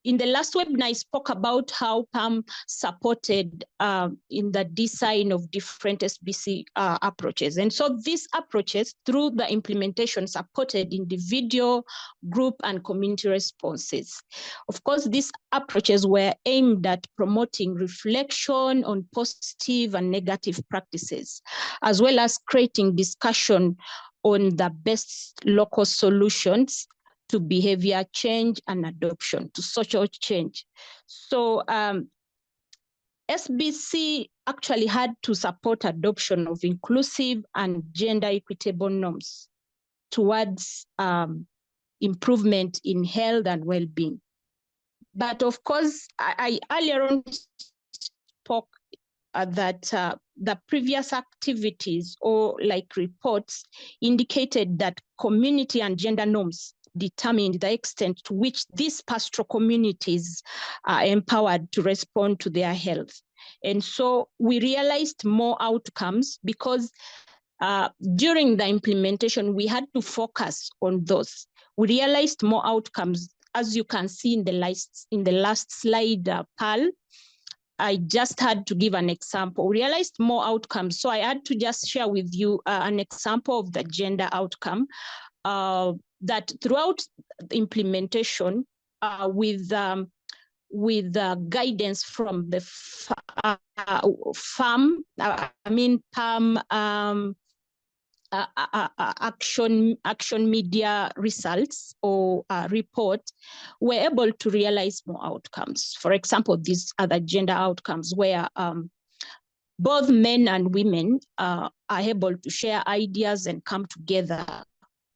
In the last webinar, I spoke about how PAM supported in the design of different SBC approaches. And so these approaches, through the implementation, supported individual, group, and community responses. Of course, these approaches were aimed at promoting reflection on positive and negative practices, as well as creating discussion on the best local solutions to behavior change and adoption, to social change. So SBC actually had to support adoption of inclusive and gender equitable norms towards improvement in health and well-being. But of course, I earlier on spoke that the previous activities or reports indicated that community and gender norms determined the extent to which these pastoral communities are empowered to respond to their health. And so we realized more outcomes because during the implementation, we had to focus on those. We realized more outcomes, as you can see in the last slide, Pearl. I just had to give an example. We realized more outcomes, so I had to just share with you an example of the gender outcome that throughout the implementation with guidance from the PAM action media results or report, we're able to realize more outcomes. For example, these are the gender outcomes where both men and women are able to share ideas and come together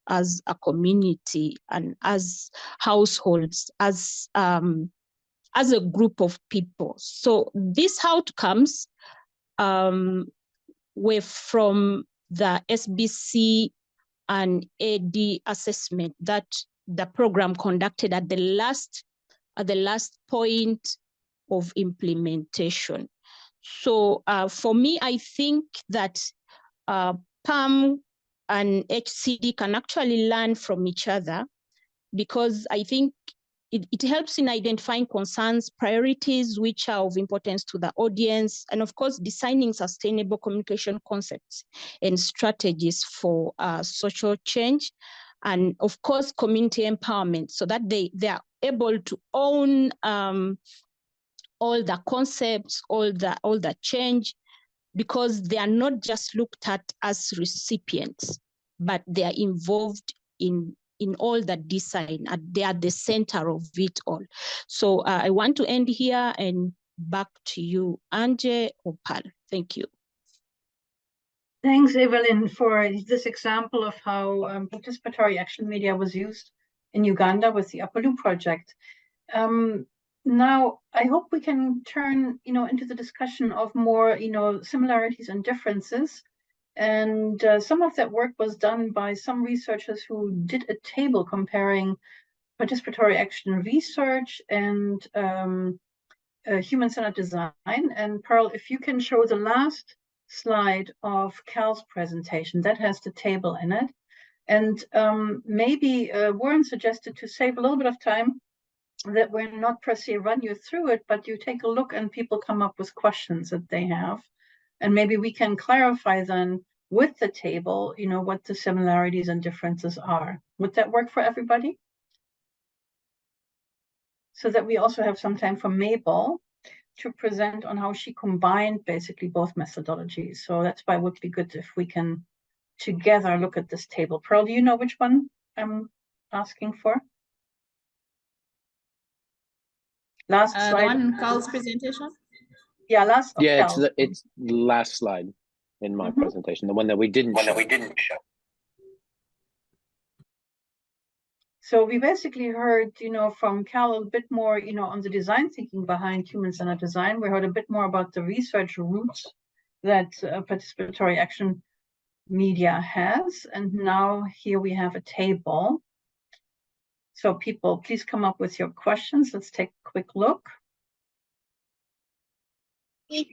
as a community and as households, as a group of people. So these outcomes were from the SBC and AD assessment that the program conducted at the last point of implementation. So for me, I think that PAM and HCD can actually learn from each other, because I think it helps in identifying concerns, priorities, which are of importance to the audience, and of course, designing sustainable communication concepts and strategies for social change, and of course, community empowerment, so that they are able to own all the concepts, all the change, because they are not just looked at as recipients, but they are involved in all the design, and they are the center of it all. So I want to end here and back to you, Antje or Pearl. Thank you. Thanks, Evaline, for this example of how participatory action media was used in Uganda with the Apolou project. Now, I hope we can turn, into the discussion of more, similarities and differences. And some of that work was done by some researchers who did a table comparing participatory action research and human-centered design. And Pearl, if you can show the last slide of Cal's presentation, that has the table in it. And maybe Warren suggested to save a little bit of time, that we're not per se run you through it, but you take a look and people come up with questions that they have. And maybe we can clarify then with the table, what the similarities and differences are. Would that work for everybody? So that we also have some time for Mabel to present on how she combined basically both methodologies. So that's why it would be good if we can together look at this table. Pearl, do you know which one I'm asking for? Last slide. The one in Carl's presentation? Yeah, last. Yeah, it's the last slide in my presentation, the one that we didn't show. So we basically heard, from Cal a bit more, on the design thinking behind human-centered design. We heard a bit more about the research roots that participatory action media has. And now here we have a table. So people, please come up with your questions. Let's take a quick look. Say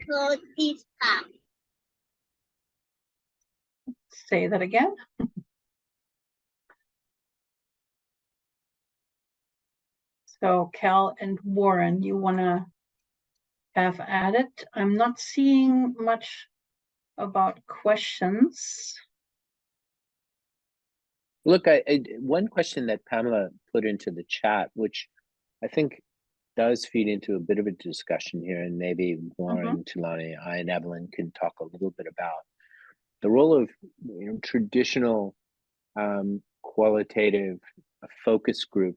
that again. So Cal and Warren, you want to have at it? I'm not seeing much about questions. Look, one question that Pamela put into the chat, which I think does feed into a bit of a discussion here, and maybe Warren, Tulani, I, and Evaline can talk a little bit about the role of traditional qualitative focus group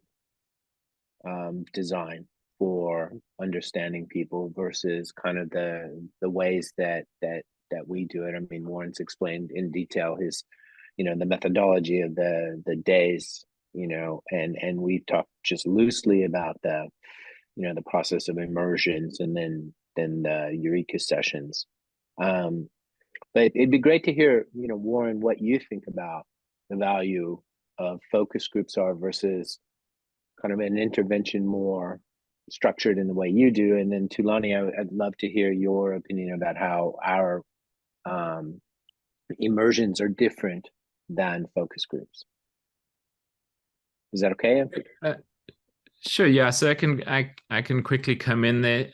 design for understanding people versus kind of the ways that we do it. I mean, Warren's explained in detail his the methodology of the days, and we've talked just loosely about the the process of immersions and then the Eureka sessions. But it'd be great to hear, Warren, what you think about the value of focus groups are versus kind of an intervention more structured in the way you do. And then Thulani, I'd love to hear your opinion about how our immersions are different than focus groups. Is that okay? Sure. Yeah. So I can quickly come in there.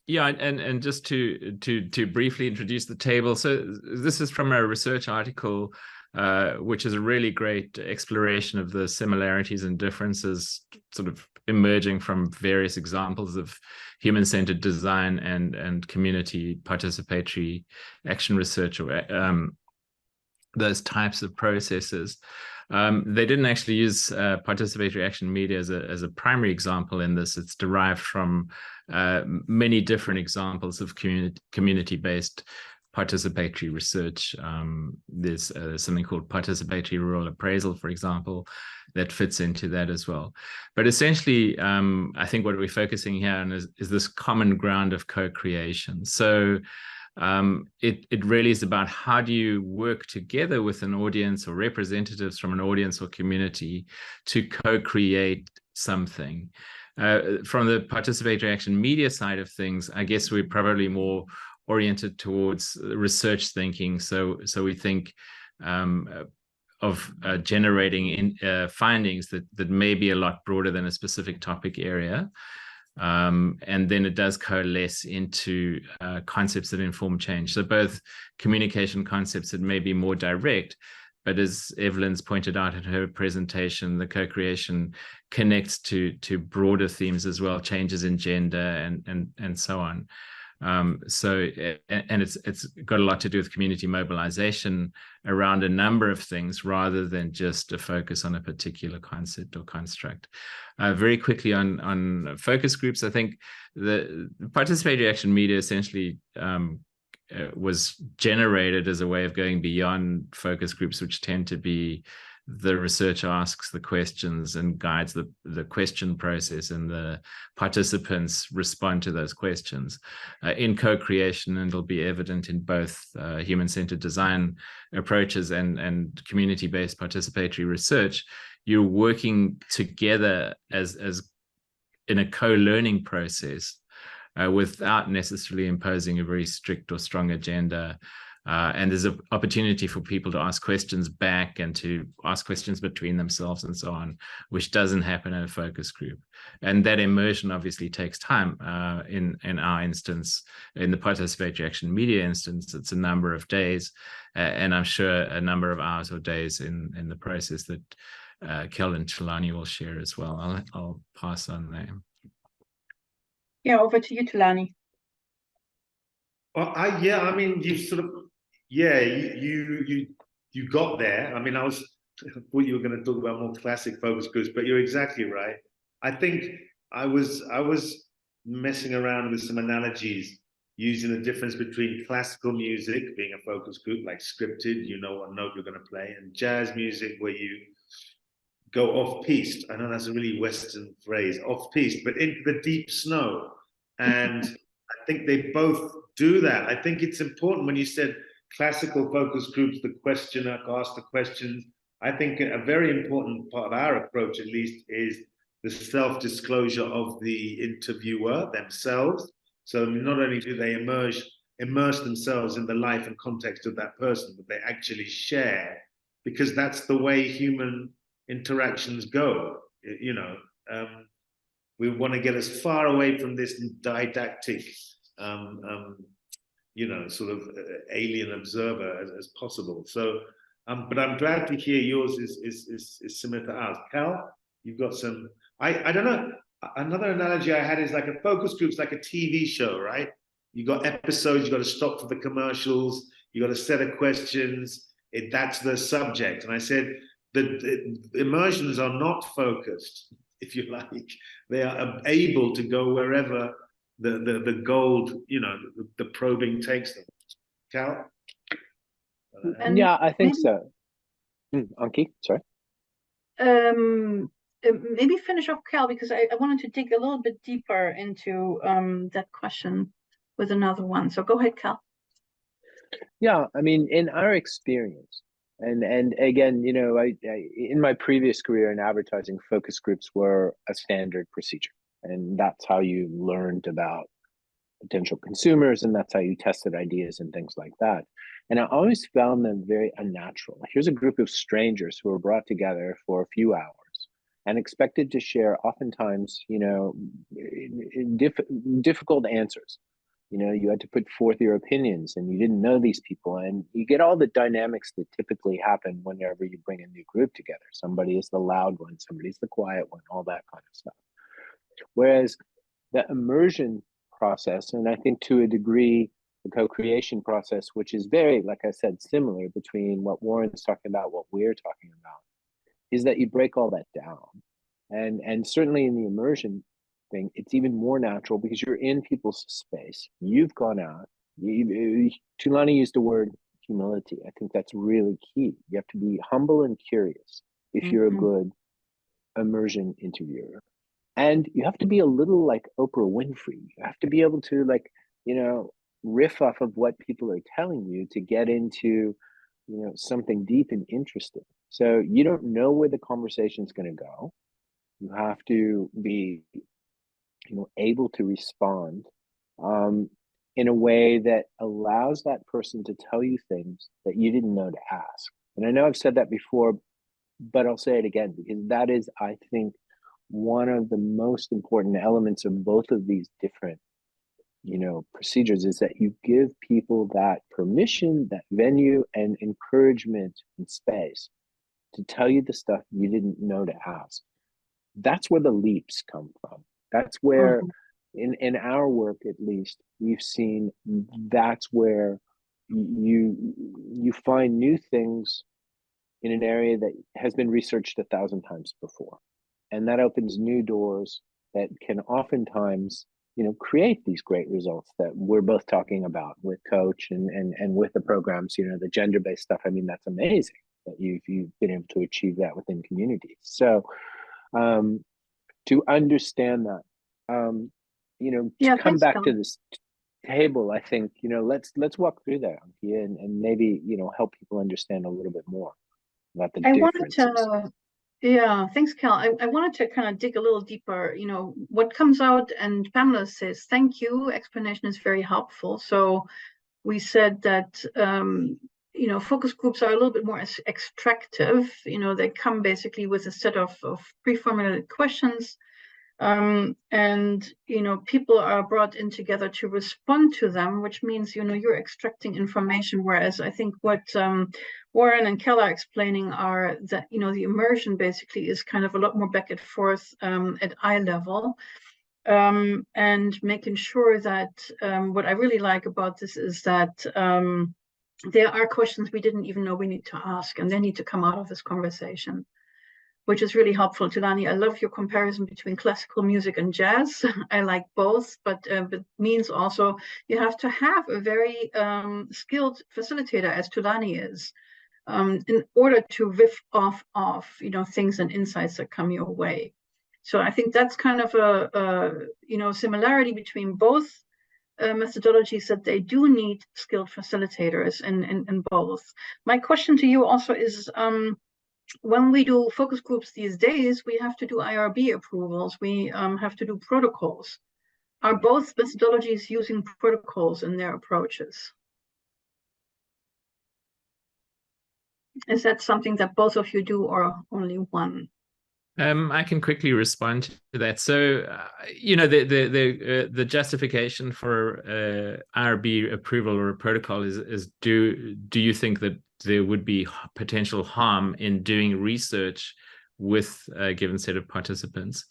Yeah, and just to briefly introduce the table. So this is from a research article, which is a really great exploration of the similarities and differences sort of emerging from various examples of human-centered design and community participatory action research, or those types of processes. They didn't actually use participatory action media as a primary example in this. It's derived from many different examples of community-based participatory research. There's something called participatory rural appraisal, for example, that fits into that as well. But essentially, I think what we're focusing here on is this common ground of co-creation. So it really is about how do you work together with an audience or representatives from an audience or community to co-create something. From the participatory action media side of things, I guess we're probably more oriented towards research thinking. So we think of generating findings that may be a lot broader than a specific topic area. And then it does coalesce into concepts that inform change. So both communication concepts that may be more direct, but as Evaline's pointed out in her presentation, the co-creation connects to broader themes as well, changes in gender and so on. So it's got a lot to do with community mobilization around a number of things rather than just a focus on a particular concept or construct. Very quickly on focus groups, I think the participatory action media essentially was generated as a way of going beyond focus groups, which tend to be the research asks the questions and guides the question process, and the participants respond to those questions in co-creation. And it'll be evident in both human-centered design approaches and community-based participatory research. You're working together as in a co-learning process without necessarily imposing a very strict or strong agenda. And there's an opportunity for people to ask questions back and to ask questions between themselves and so on, which doesn't happen in a focus group. And that immersion obviously takes time. In our instance, in the participatory action media instance, it's a number of days, and I'm sure a number of hours or days in the process that Kel and Thulani will share as well. I'll pass on there. Yeah, over to you, Thulani. Well, I mean, you sort of, you got there. I mean, I thought you were going to talk about more classic focus groups, but you're exactly right. I think I was messing around with some analogies, using the difference between classical music being a focus group, like scripted, you know what note you're going to play, and jazz music where you go off-piste. I know that's a really Western phrase, off-piste, but into the deep snow. And I think they both do that. I think it's important when you said classical focus groups, the questioner asks the questions. I think a very important part of our approach, at least, is the self-disclosure of the interviewer themselves. So not only do they immerse themselves in the life and context of that person, but they actually share, because that's the way human interactions go. You know, we want to get as far away from this didactic, you know, sort of alien observer as possible. So, but I'm glad to hear yours is similar to ours. Cal, you've got some. I don't know. Another analogy I had is like a focus group's like a TV show, right? You got episodes. You got to stop for the commercials. You got a set of questions. That's the subject. And I said the immersions are not focused, if you like. They are able to go wherever the gold, you know, the probing takes them. Cal? Yeah, I think so. Anki, sorry. Maybe finish off, Cal, because I wanted to dig a little bit deeper into that question with another one. So go ahead, Cal. Yeah, I mean, in our experience, And again, you know, I in my previous career in advertising, focus groups were a standard procedure, and that's how you learned about potential consumers, and that's how you tested ideas and things like that. And I always found them very unnatural. Here's a group of strangers who were brought together for a few hours and expected to share, oftentimes, you know, difficult answers. You know, you had to put forth your opinions, and you didn't know these people, and you get all the dynamics that typically happen whenever you bring a new group together. Somebody is the loud one, somebody's the quiet one, all that kind of stuff. Whereas the immersion process, and I think to a degree, the co-creation process, which is very, like I said, similar between what Warren's talking about, what we're talking about, is that you break all that down. And certainly in the immersion thing, it's even more natural because you're in people's space. You've gone out. Tulani used the word humility. I think that's really key. You have to be humble and curious if you're a good immersion interviewer. And you have to be a little like Oprah Winfrey. You have to be able to, like, you know, riff off of what people are telling you to get into, you know, something deep and interesting. So you don't know where the conversation's going to go. You have to be, you know, able to respond in a way that allows that person to tell you things that you didn't know to ask. And I know I've said that before, but I'll say it again, because that is, I think, one of the most important elements of both of these different, you know, procedures, is that you give people that permission, that venue, and encouragement and space to tell you the stuff you didn't know to ask. That's where the leaps come from. That's where, in our work at least, we've seen that's where you find new things in an area that has been researched 1,000 times before. And that opens new doors that can oftentimes, you know, create these great results that we're both talking about with Coach and with the programs, you know, the gender-based stuff. I mean, that's amazing that you've been able to achieve that within communities. So to understand that, you know, to come back to this table, I think, you know, let's walk through that, Antje, and maybe, you know, help people understand a little bit more about the differences. Yeah, thanks, Cal. I wanted to kind of dig a little deeper, you know, what comes out, and Pamela says, thank you, explanation is very helpful. So we said that, you know, focus groups are a little bit more extractive. You know, they come basically with a set of pre-formulated questions. And, you know, people are brought in together to respond to them, which means, you know, you're extracting information. Whereas I think what Warren and Cal are explaining are that, you know, the immersion basically is kind of a lot more back and forth at eye level. And making sure that what I really like about this is that there are questions we didn't even know we need to ask, and they need to come out of this conversation, which is really helpful. Tulani, I love your comparison between classical music and jazz. I like both, but means also you have to have a very skilled facilitator, as Tulani is, in order to riff off, you know, things and insights that come your way. So I think that's kind of a you know, similarity between both methodologies, that they do need skilled facilitators in both. My question to you also is, when we do focus groups these days, we have to do IRB approvals. We have to do protocols. Are both methodologies using protocols in their approaches? Is that something that both of you do, or only one? I can quickly respond to that. So, you know, the justification for IRB approval or a protocol is do you think that there would be potential harm in doing research with a given set of participants?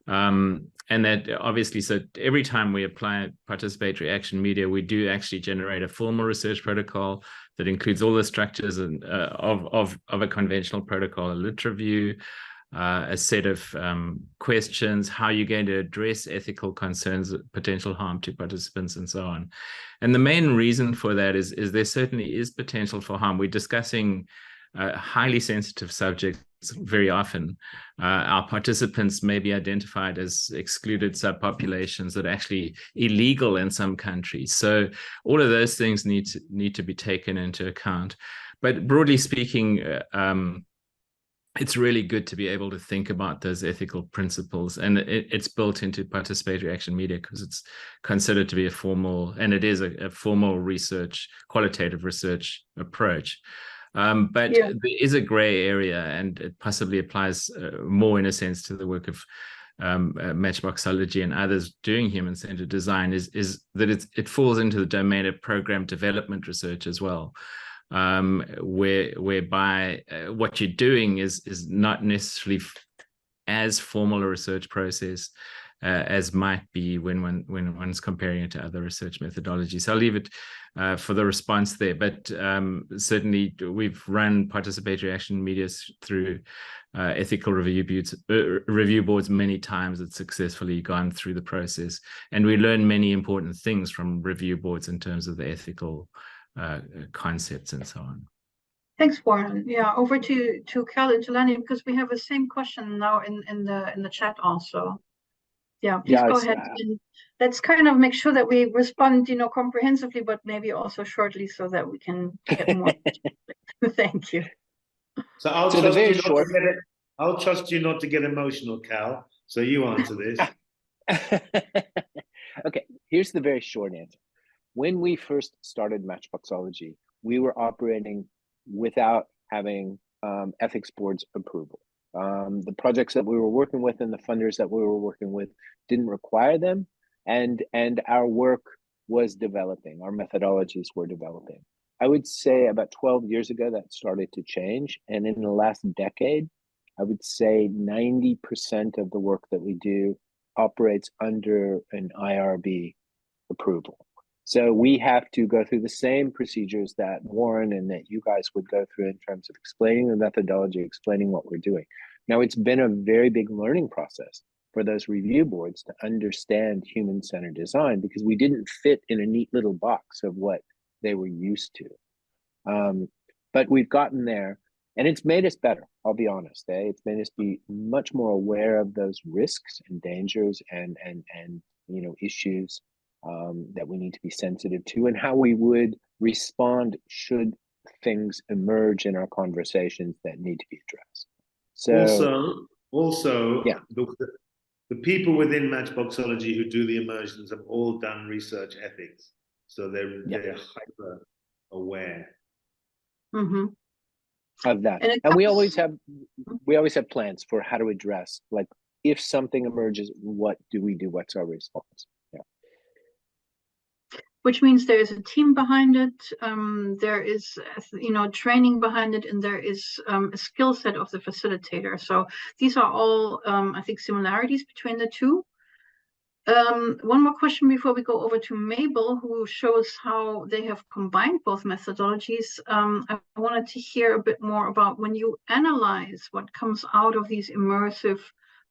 And that obviously, so every time we apply participatory action media, we do actually generate a formal research protocol that includes all the structures and of a conventional protocol, a lit review, a set of questions, how you're going to address ethical concerns, potential harm to participants, and so on. And the main reason for that is there certainly is potential for harm. We're discussing highly sensitive subjects very often. Our participants may be identified as excluded subpopulations that are actually illegal in some countries. So all of those things need to be taken into account. But broadly speaking, it's really good to be able to think about those ethical principles, and it's built into participatory action media because it's considered to be a formal, and it is a formal research, qualitative research approach. But there is a gray area, and it possibly applies more in a sense to the work of Matchboxology and others doing human-centered design, is that it falls into the domain of program development research as well. Whereby what you're doing is not necessarily as formal a research process as might be when one's comparing it to other research methodologies. So I'll leave it for the response there. But certainly we've run participatory action media through ethical review boards many times. It's successfully gone through the process, and we learn many important things from review boards in terms of the ethical concepts and so on. Thanks, Warren. Yeah, over to Cal and Jelani, because we have the same question now in the chat also. Yeah, please go ahead. And let's kind of make sure that we respond, comprehensively, but maybe also shortly, so that we can get more. Thank you. So I'll trust you not to get emotional, Cal. So you answer this. Okay, here's the very short answer. When we first started Matchboxology, we were operating without having ethics board's approval. The projects that we were working with and the funders that we were working with didn't require them, and our work was developing, our methodologies were developing. I would say about 12 years ago that started to change, and in the last decade, I would say 90% of the work that we do operates under an IRB approval. So we have to go through the same procedures that Warren and that you guys would go through in terms of explaining the methodology, explaining what we're doing. Now, it's been a very big learning process for those review boards to understand human-centered design, because we didn't fit in a neat little box of what they were used to. But we've gotten there, and it's made us better, I'll be honest. It's made us be much more aware of those risks and dangers and issues that we need to be sensitive to, and how we would respond should things emerge in our conversations that need to be addressed. So also, yeah. The people within Matchboxology who do the immersions have all done research ethics, so they're hyper aware of that. And we always have plans for how to address, like, if something emerges, what do we do? What's our response? Which means there is a team behind it, there is, training behind it, and there is a skill set of the facilitator. So these are all, I think, similarities between the two. One more question before we go over to Mabel, who shows how they have combined both methodologies. I wanted to hear a bit more about when you analyze what comes out of these immersive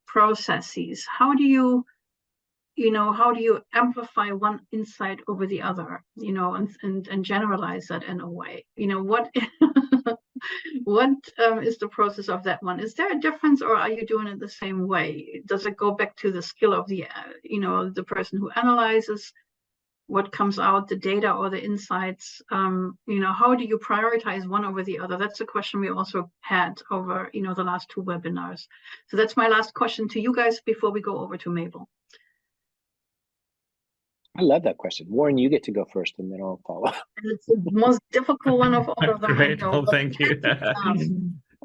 processes. How do you amplify one insight over the other, and generalize that in a way? What is the process of that one? Is there a difference, or are you doing it the same way? Does it go back to the skill of the, the person who analyzes what comes out, the data or the insights? How do you prioritize one over the other? That's a question we also had over, the last two webinars. So that's my last question to you guys before we go over to Mabel. I love that question. Warren, you get to go first, and then I'll follow. It's the most difficult one of all of them. Great. Well, thank you.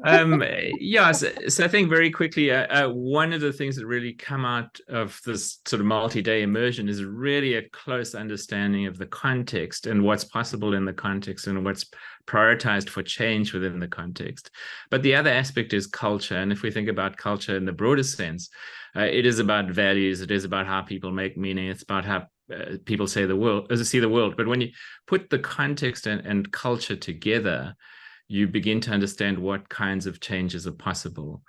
So I think very quickly, one of the things that really come out of this sort of multi-day immersion is really a close understanding of the context and what's possible in the context and what's prioritized for change within the context. But the other aspect is culture. And if we think about culture in the broader sense, it is about values. It is about how people make meaning. It's about how people see the world. But when you put the context and culture together, you begin to understand what kinds of changes are possible.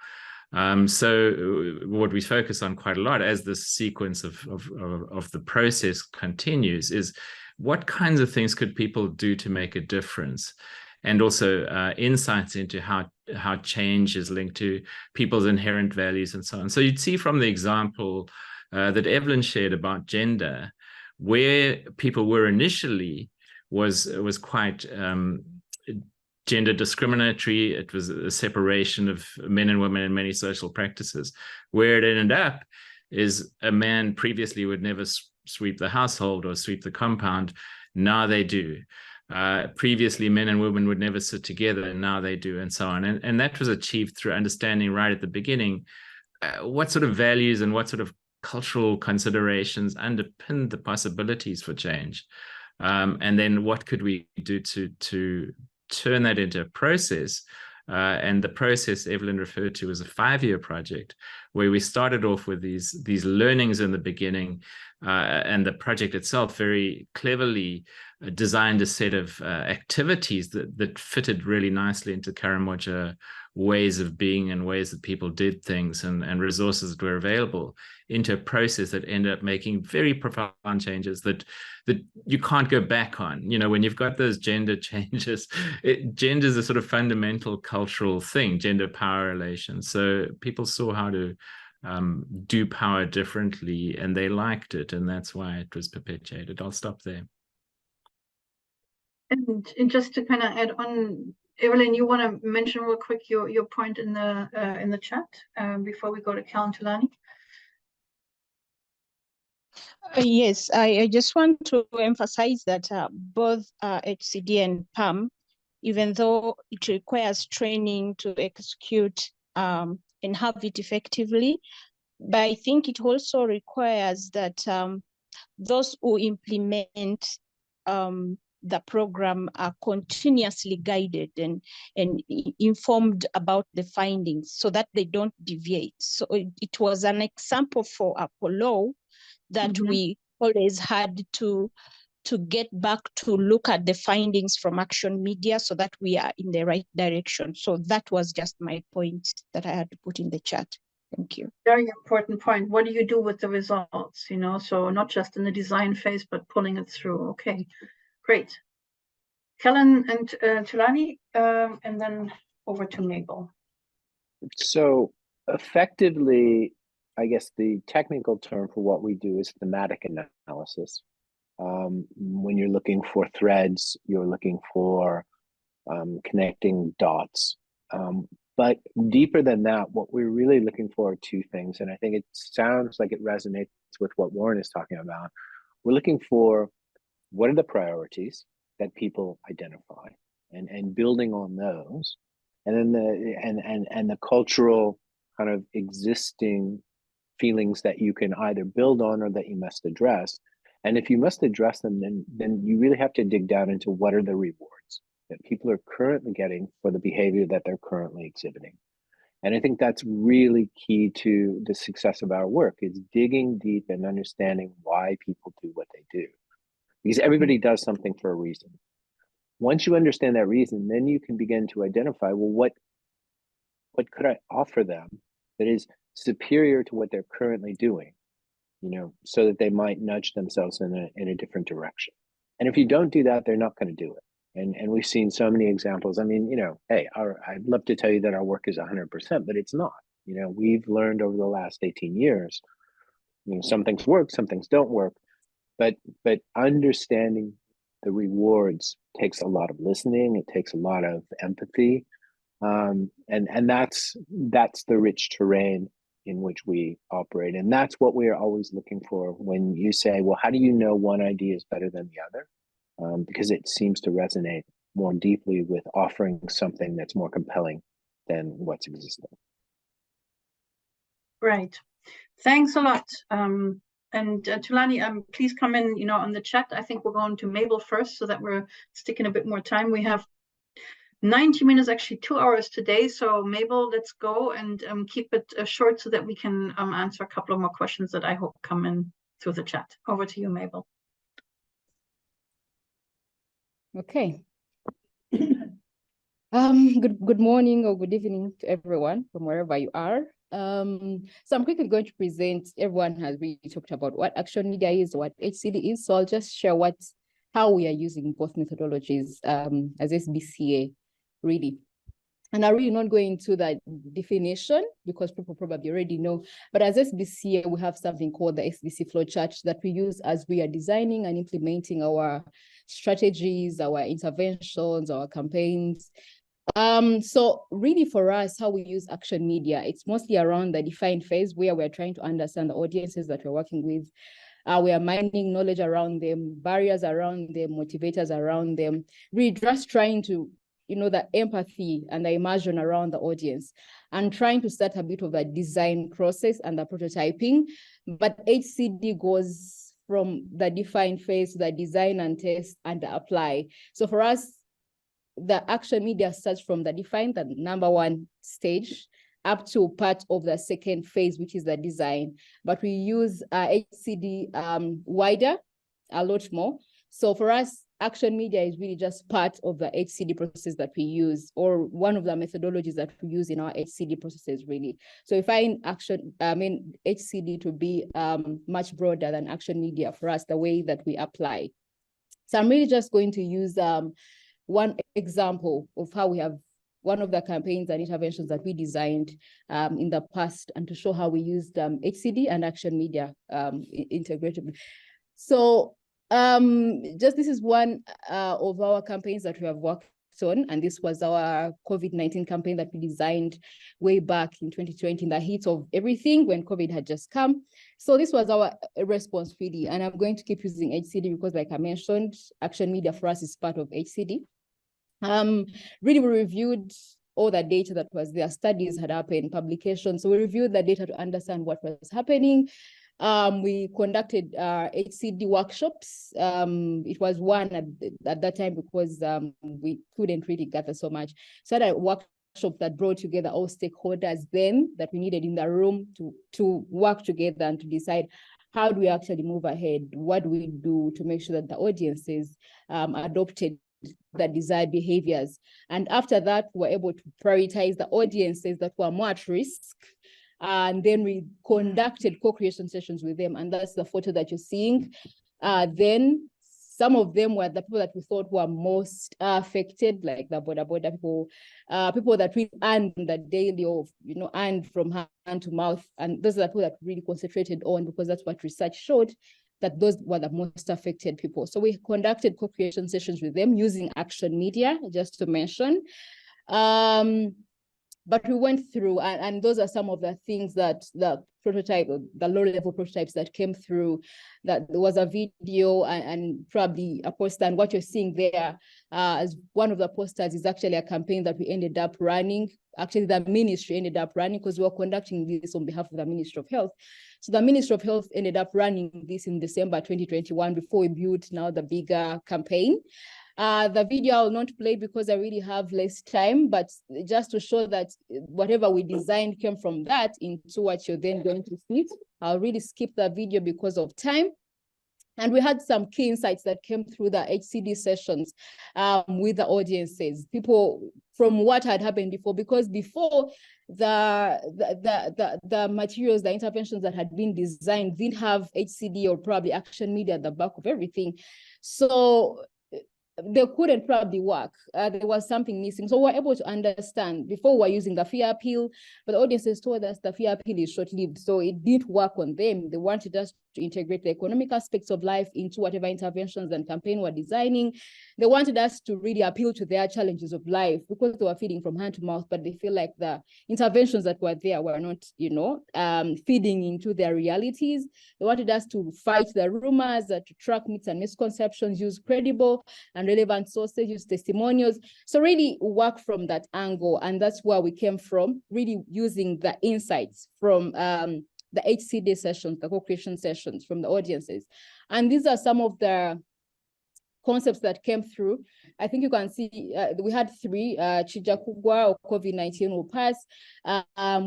So what we focus on quite a lot as the sequence of the process continues is what kinds of things could people do to make a difference, and also insights into how change is linked to people's inherent values and so on. So you'd see from the example that Evaline shared about gender, where people were initially was quite gender discriminatory. It was a separation of men and women in many social practices. Where it ended up is a man previously would never sweep the household or sweep the compound. Now they do. Previously, men and women would never sit together, and now they do, and so on. And that was achieved through understanding right at the beginning what sort of values and what sort of cultural considerations underpin the possibilities for change. And then what could we do to turn that into a process? And the process Evaline referred to was a 5-year project where we started off with these learnings in the beginning, and the project itself very cleverly designed a set of activities that fitted really nicely into Karamoja ways of being and ways that people did things and resources that were available into a process that ended up making very profound changes that you can't go back on. You know, when you've got those gender changes, gender is a sort of fundamental cultural thing, gender power relations. So people saw how to do power differently, and they liked it, and that's why it was perpetuated. I'll stop there. And just to kind of add on, Evaline, you want to mention real quick your point in the chat before we go to Cal and Tulani? Yes, I just want to emphasize that both HCD and PAM, even though it requires training to execute and have it effectively, but I think it also requires that those who implement the program are continuously guided and informed about the findings so that they don't deviate. So it was an example for Apolou that we always had to get back to look at the findings from Action Media so that we are in the right direction. So that was just my point that I had to put in the chat. Thank you. Very important point. What do you do with the results? You know, so not just in the design phase, but pulling it through. Okay, great. Kellen and Tulani, and then over to Mabel. So effectively, I guess the technical term for what we do is thematic analysis. When you're looking for threads, you're looking for connecting dots. But deeper than that, what we're really looking for are two things. And I think it sounds like it resonates with what Warren is talking about. We're looking for what are the priorities that people identify and building on those. And then the cultural kind of existing feelings that you can either build on or that you must address. And if you must address them, then you really have to dig down into what are the rewards that people are currently getting for the behavior that they're currently exhibiting. And I think that's really key to the success of our work, is digging deep and understanding why people do what they do. Because everybody does something for a reason. Once you understand that reason, then you can begin to identify, well, what could I offer them that is superior to what they're currently doing, you know, so that they might nudge themselves in a different direction. And if you don't do that, they're not going to do it. And we've seen so many examples. I mean, you know, hey, I'd love to tell you that our work is 100%, but it's not. You know, we've learned over the last 18 years, you know, some things work, some things don't work, but understanding the rewards takes a lot of listening. It takes a lot of empathy, and that's the rich terrain in which we operate, and that's what we are always looking for. When you say, well, how do you know one idea is better than the other? Because it seems to resonate more deeply with offering something that's more compelling than what's existing. Right. Thanks a lot. And Tulani, please come in, you know, on the chat. I think we're going to Mabel first so that we're sticking a bit more time. We have 90 minutes, actually 2 hours today. So Mabel, let's go and keep it short so that we can answer a couple of more questions that I hope come in through the chat. Over to you, Mabel. Okay. Good morning or good evening to everyone from wherever you are. So I'm quickly going to present. Everyone has really talked about what Action Media is, what HCD is. So I'll just share how we are using both methodologies as SBCA, really. And I'm really not going into that definition because people probably already know. But as SBCA, we have something called the SBC flowchart that we use as we are designing and implementing our strategies, our interventions, our campaigns. So really for us, how we use action media, it's mostly around the define phase where we're trying to understand the audiences that we're working with. We are mining knowledge around them, barriers around them, motivators around them. Really just trying to, the empathy and the immersion around the audience, and trying to start a bit of a design process and the prototyping. But HCD goes from the define phase to the design and test and the apply. So for us, the action media starts from the define, the number one stage, up to part of the second phase, which is the design. But we use HCD wider, a lot more. So for us, action media is really just part of the HCD process that we use, or one of the methodologies that we use in our HCD processes, really. So we find HCD to be much broader than action media for us, the way that we apply. So I'm really just going to use one example of how we have one of the campaigns and interventions that we designed in the past, and to show how we used HCD and action media integrated. So this is one of our campaigns that we have worked on, and this was our COVID-19 campaign that we designed way back in 2020, in the heat of everything when COVID had just come. So this was our response, really, and I'm going to keep using HCD because, like I mentioned, action media for us is part of HCD. Really, we reviewed all the data that was there. Studies had happened, publications. So we reviewed the data to understand what was happening. We conducted HCD workshops. It was one at that time because we couldn't really gather so much. So I had a workshop that brought together all stakeholders then that we needed in the room to work together and to decide, how do we actually move ahead? What do we do to make sure that the audiences adopted the desired behaviors? And after that, we were able to prioritize the audiences that were more at risk. And then we conducted co-creation sessions with them. And that's the photo that you're seeing. Then some of them were the people that we thought were most affected, like the border people, people that we earned the daily of, earned from hand to mouth. And those are the people that we really concentrated on, because that's what research showed, that those were the most affected people. So we conducted co-creation sessions with them using action media, just to mention. But we went through, and those are some of the things that the prototype, the low-level prototypes that came through. That there was a video and probably a poster, and what you're seeing there as one of the posters is actually a campaign that we ended up running. Actually, the ministry ended up running, because we were conducting this on behalf of the Ministry of Health. So the Ministry of Health ended up running this in December 2021 before we built now the bigger campaign. The video I will not play because I really have less time, but just to show that whatever we designed came from that into what you're then going to see. I'll really skip the video because of time. And we had some key insights that came through the HCD sessions with the audiences, people from what had happened before, because before the materials, the interventions that had been designed didn't have HCD or probably action media at the back of everything. So they couldn't probably work. There was something missing. So we're able to understand. Before we're using the fear appeal, but the audiences told us the fear appeal is short-lived. So it didn't work on them. They wanted us to integrate the economic aspects of life into whatever interventions and campaign we're designing. They wanted us to really appeal to their challenges of life, because they were feeding from hand to mouth, but they feel like the interventions that were there were not, feeding into their realities. They wanted us to fight the rumors, to track myths and misconceptions, use credible and relevant sources, use testimonials. So really work from that angle. And that's where we came from, really using the insights from the HCD sessions, the co-creation sessions from the audiences. And these are some of the concepts that came through. I think you can see we had three, Chijakugwa, or COVID-19 will pass.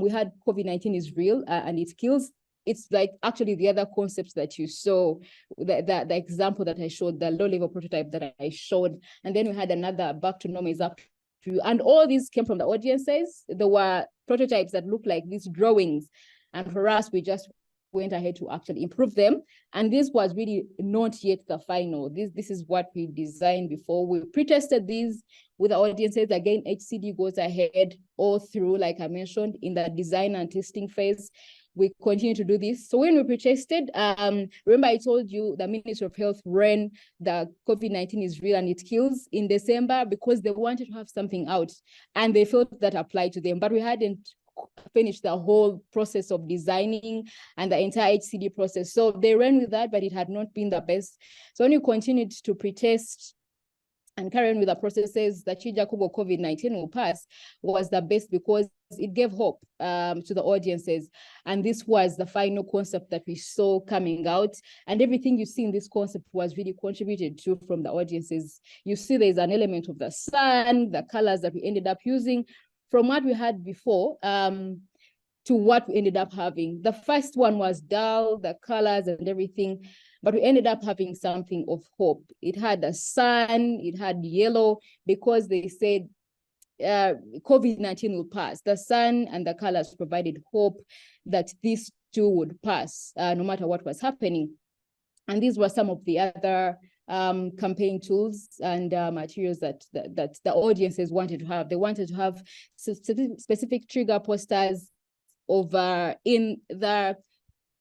We had COVID-19 is real and it kills. It's like actually the other concepts that you saw, the example that I showed, the low-level prototype that I showed. And then we had another, back to normal is up to you. And all these came from the audiences. There were prototypes that looked like these drawings. And for us, we just went ahead to actually improve them. And this was really not yet the final. This is what we designed before. We pre-tested these with the audiences. Again, HCD goes ahead all through, like I mentioned, in the design and testing phase. we continue to do this. So when we pre-tested, remember I told you the Ministry of Health ran the COVID-19 is real and it kills in December because they wanted to have something out and they felt that applied to them, but we hadn't finished the whole process of designing and the entire HCD process. So they ran with that, but it had not been the best. So when you continued to pre-test and carry on with the processes, the Chija Kubo COVID-19 will pass was the best because it gave hope to the audiences. And this was the final concept that we saw coming out. And everything you see in this concept was really contributed to from the audiences. You see there's an element of the sun, the colors that we ended up using from what we had before to what we ended up having. The first one was dull, the colors and everything, but we ended up having something of hope. It had the sun, it had yellow, because they said COVID-19 will pass. The sun and the colors provided hope that these two would pass, no matter what was happening. And these were some of the other campaign tools and materials that the audiences wanted to have. They wanted to have specific trigger posters over in the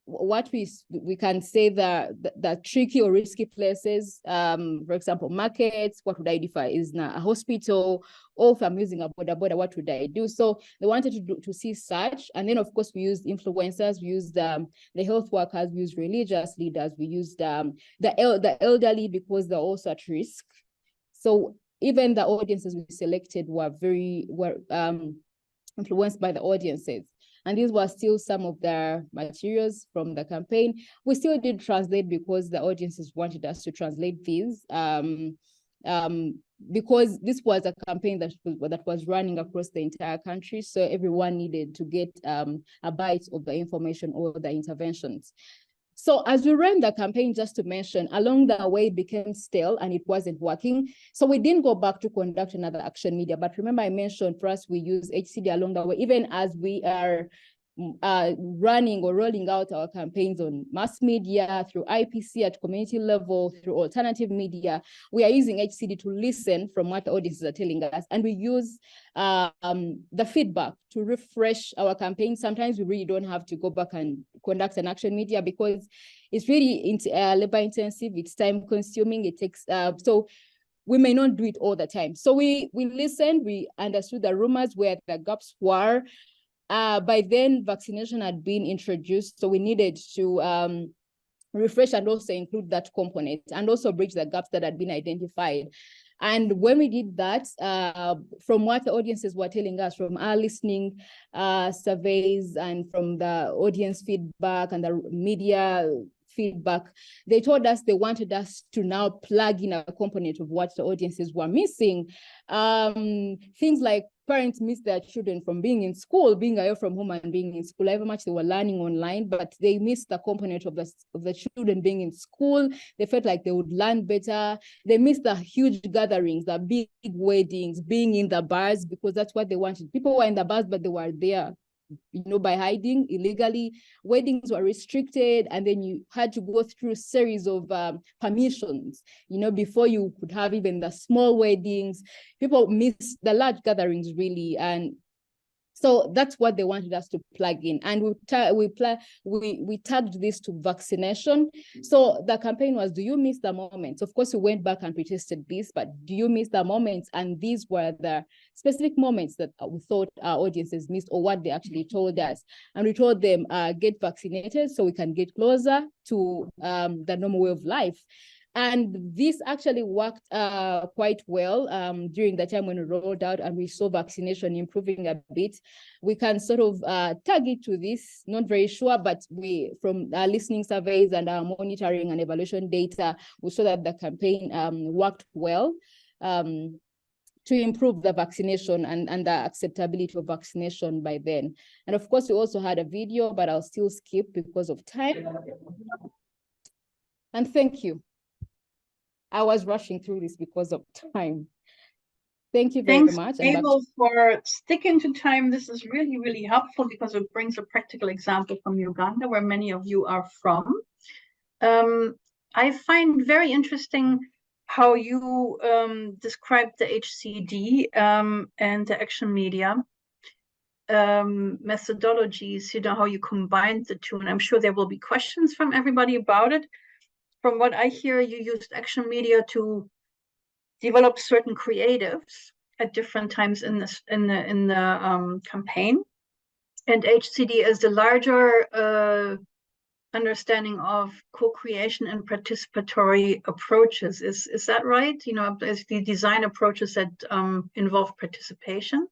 what we can say the tricky or risky places, for example, markets. What would I define is now a hospital, or if I'm using a border, what would I do? So they wanted to see such, and then of course we used influencers, we used the health workers, we used religious leaders, we used the elderly because they're also at risk. So even the audiences we selected were influenced by the audiences. And these were still some of the materials from the campaign. We still did translate because the audiences wanted us to translate these because this was a campaign that was running across the entire country. So everyone needed to get a bite of the information or the interventions. So as we ran the campaign, just to mention, along the way it became stale and it wasn't working. So we didn't go back to conduct another action media. But remember I mentioned for us, we use HCD along the way, even as we are running or rolling out our campaigns on mass media, through IPC at community level, through alternative media. We are using HCD to listen from what the audiences are telling us. And we use the feedback to refresh our campaign. Sometimes we really don't have to go back and conduct an action media because it's really labor intensive, it's time consuming, it takes, so we may not do it all the time. So we listened, we understood the rumors where the gaps were. By then, vaccination had been introduced, so we needed to refresh and also include that component and also bridge the gaps that had been identified. And when we did that, from what the audiences were telling us, from our listening surveys and from the audience feedback and the media feedback, they told us they wanted us to now plug in a component of what the audiences were missing. Things like parents miss their children from being in school, being away from home and being in school, however much they were learning online, but they missed the component of the children being in school. They felt like they would learn better. They missed the huge gatherings, the big weddings, being in the bars, because that's what they wanted. People were in the bars, but they were there, by hiding illegally. Weddings were restricted, and then you had to go through a series of permissions, before you could have even the small weddings. People miss the large gatherings, really. And so that's what they wanted us to plug in. And we tagged this to vaccination. So the campaign was, do you miss the moments? Of course, we went back and retested this, but do you miss the moments? And these were the specific moments that we thought our audiences missed, or what they actually told us. And we told them, get vaccinated so we can get closer to the normal way of life. And this actually worked quite well during the time when we rolled out and we saw vaccination improving a bit. We can sort of tag it to this, not very sure, but from our listening surveys and our monitoring and evaluation data, we saw that the campaign worked well to improve the vaccination and the acceptability of vaccination by then. And of course, we also had a video, but I'll still skip because of time. And thank you. I was rushing through this because of time. Thank you very much. Thanks, Abel, for sticking to time. This is really, really helpful because it brings a practical example from Uganda, where many of you are from. I find very interesting how you described the HCD and the action media. methodologies, how you combined the two. And I'm sure there will be questions from everybody about it. From what I hear, you used Action Media to develop certain creatives at different times in the campaign, and HCD is the larger understanding of co-creation and participatory approaches. Is that right? As the design approaches that involve participation.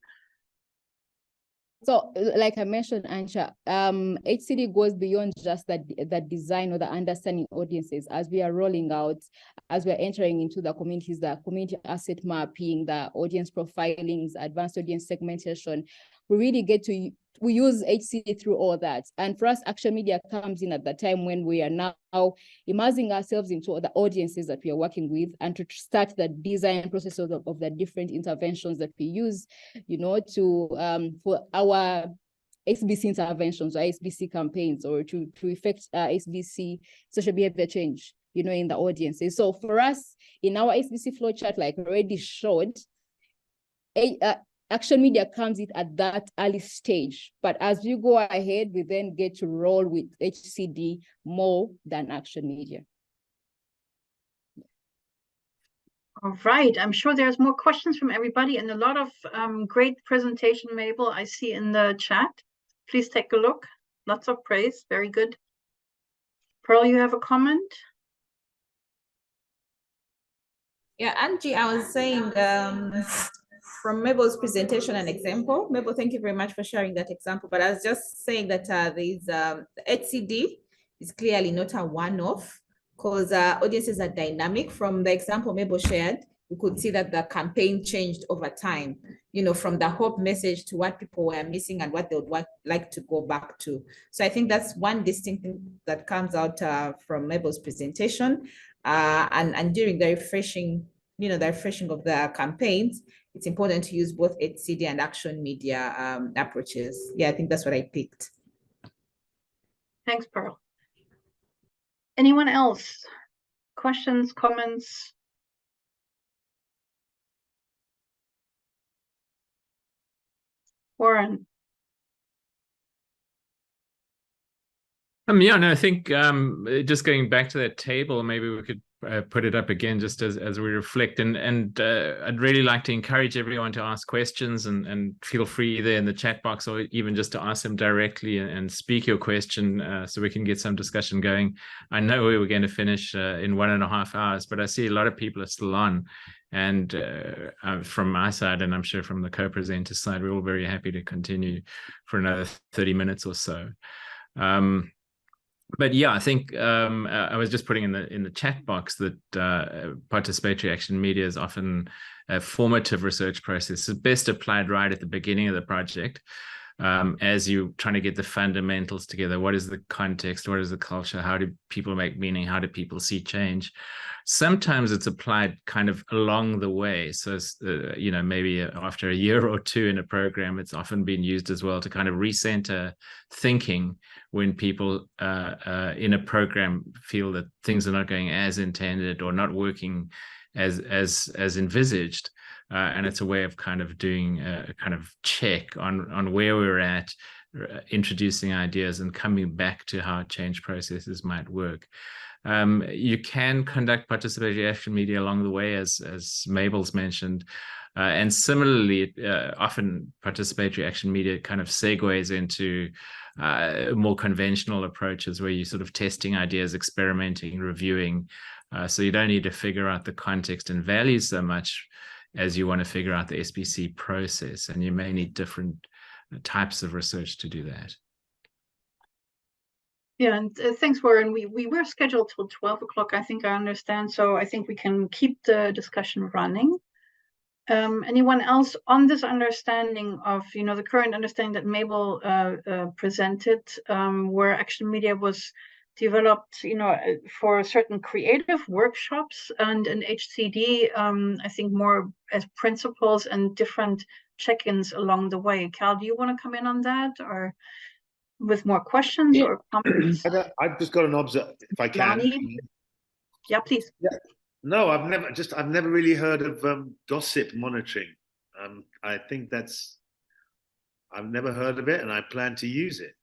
So, like I mentioned, Antje, HCD goes beyond just that design or the understanding audiences as we are rolling out, as we're entering into the communities, the community asset mapping, the audience profilings, advanced audience segmentation. We really we use HCD through all that. And for us, Action Media comes in at the time when we are now immersing ourselves into the audiences that we are working with, and to start the design process of the different interventions that we use, for our SBC interventions or SBC campaigns, or to effect SBC social behavior change, in the audiences. So for us, in our SBC flowchart, like already showed, Action Media comes in at that early stage, but as we go ahead, we then get to roll with HCD more than Action Media. All right, I'm sure there's more questions from everybody, and a lot of great presentation, Mabel, I see in the chat. Please take a look. Lots of praise, very good. Pearl, you have a comment? Yeah, Angie, I was saying, from Mabel's presentation, an example. Mabel, thank you very much for sharing that example. But I was just saying that the HCD is clearly not a one-off, because audiences are dynamic. From the example Mabel shared, we could see that the campaign changed over time, from the hope message to what people were missing and what they would like to go back to. So I think that's one distinct thing that comes out from Mabel's presentation. And during the refreshing, the refreshing of the campaigns, it's important to use both HCD and Action Media approaches. Yeah, I think that's what I picked. Thanks, Pearl. Anyone else? Questions, comments? Warren. Yeah, no, I think just going back to that table, maybe we could put it up again just as we reflect, and I'd really like to encourage everyone to ask questions, and feel free there in the chat box, or even just to ask them directly and speak your question, so we can get some discussion going. I know we were going to finish in 1.5 hours, but I see a lot of people are still on, and from my side, and I'm sure from the co-presenter side, we're all very happy to continue for another 30 minutes or so. But yeah, I think I was just putting in the chat box that participatory action media is often a formative research process. It's best applied right at the beginning of the project, as you're trying to get the fundamentals together. What is the context? What is the culture? How do people make meaning? How do people see change? Sometimes it's applied kind of along the way. So, maybe after a year or two in a program, it's often been used as well to kind of recenter thinking when people in a program feel that things are not going as intended or not working as envisaged. And it's a way of kind of doing a kind of check on where we're at, introducing ideas and coming back to how change processes might work. You can conduct participatory action media along the way, as Mabel's mentioned. And similarly, often participatory action media kind of segues into more conventional approaches where you're sort of testing ideas, experimenting, reviewing. So you don't need to figure out the context and values so much as you want to figure out the SBC process. And you may need different types of research to do that. Yeah, and thanks, Warren. We were scheduled till 12 o'clock, I think I understand. So I think we can keep the discussion running. Anyone else on this understanding of, the current understanding that Mabel presented, where Action Media was developed, for certain creative workshops, and an HCD, I think more as principles and different check-ins along the way. Cal, do you want to come in on that, or with more questions or comments? I've just got an observation, if I can. Lonnie? Yeah, please. Yeah. No, I've never really heard of gossip monitoring. I think that's I've never heard of it, and I plan to use it.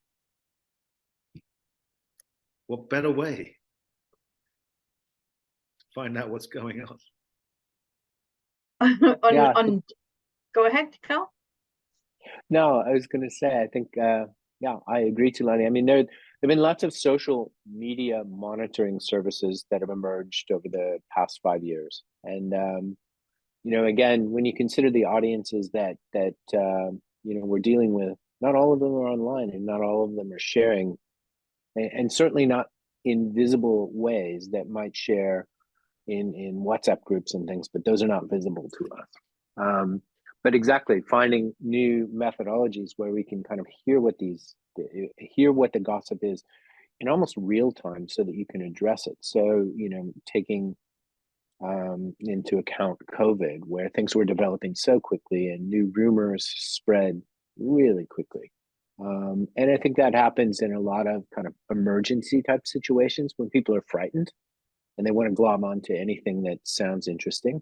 What better way to find out what's going on? Go ahead, Cal. No, I was going to say, I think, yeah, I agree, Tulani. I mean, there have been lots of social media monitoring services that have emerged over the past 5 years. And, you know, again, when you consider the audiences that you know, we're dealing with, not all of them are online and not all of them are sharing, and certainly not in visible ways that might share in WhatsApp groups and things, but those are not visible to us. But exactly, finding new methodologies where we can kind of hear what the gossip is in almost real time so that you can address it. So, you know, taking into account COVID, where things were developing so quickly and new rumors spread really quickly. And I think that happens in a lot of kind of emergency type situations when people are frightened and they want to glom onto anything that sounds interesting.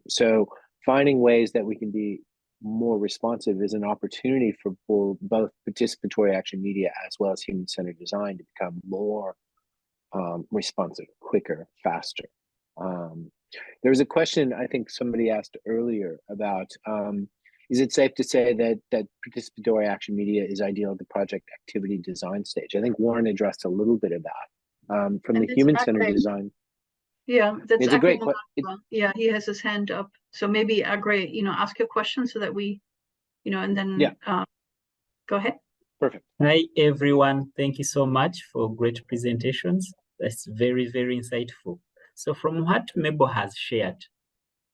So finding ways that we can be more responsive is an opportunity for both participatory action media as well as human-centered design to become more responsive, quicker, faster. There was a question I think somebody asked earlier about, is it safe to say that participatory action media is ideal at the project activity design stage? I think Warren addressed a little bit of that. From the human-centered design. Yeah, that's it's a great question. Yeah, he has his hand up. So maybe Agre, you know, ask your question so that we, you know, and then go ahead. Perfect. Hi, everyone. Thank you so much for great presentations. That's very, very insightful. So from what Mabel has shared,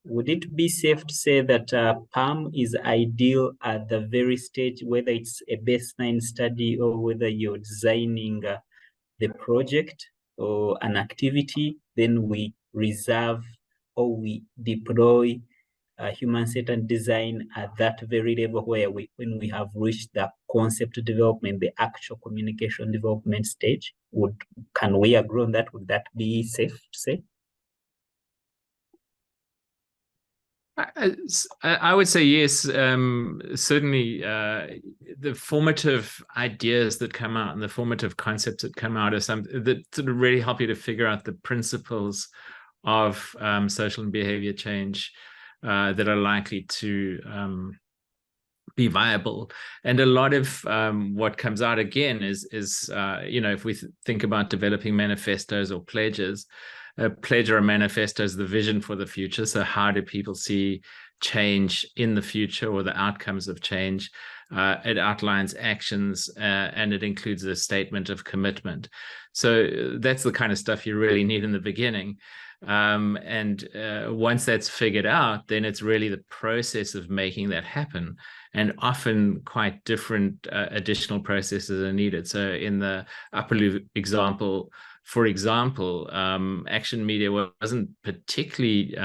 would it be safe to say that PAM is ideal at the very stage, whether it's a baseline study or whether you're designing the project or an activity, then we reserve or we deploy human-centered design at that very level where when we have reached the concept development, the actual communication development stage? Can we agree on that? Would that be safe to say? I would say yes. Certainly, the formative ideas that come out and the formative concepts that come out are something that sort of really help you to figure out the principles of social and behavior change that are likely to be viable. And a lot of what comes out again is you know, if we think about developing manifestos or pledges, a pledge or a manifesto is the vision for the future. So how do people see change in the future or the outcomes of change? It outlines actions and it includes a statement of commitment. So that's the kind of stuff you really need in the beginning. And once that's figured out, then it's really the process of making that happen. And often quite different additional processes are needed. So in the Apolou example, for example, action media wasn't particularly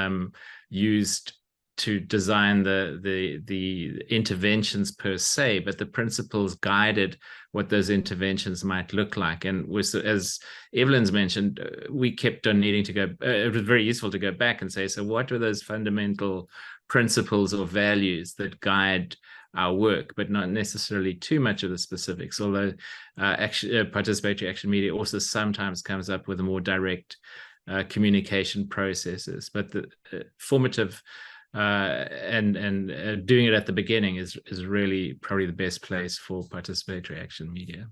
used to design the interventions per se, but the principles guided what those interventions might look like. And as Evaline's mentioned, we kept on needing to go, it was very useful to go back and say, so what were those fundamental principles or values that guide our work, but not necessarily too much of the specifics, although participatory action media also sometimes comes up with a more direct communication processes. But the formative and doing it at the beginning is really probably the best place for participatory action media.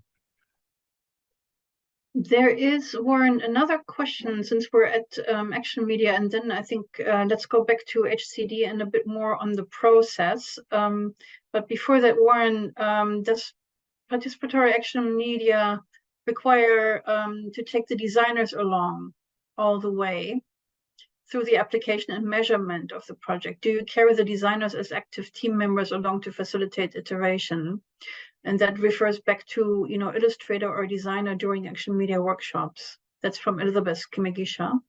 There is, Warren, another question since we're at action media, and then I think let's go back to HCD and a bit more on the process. But before that, Warren, does participatory action media require to take the designers along all the way through the application and measurement of the project? Do you carry the designers as active team members along to facilitate iteration? And that refers back to, you know, illustrator or designer during action media workshops. That's from Elizabeth Kimegisha.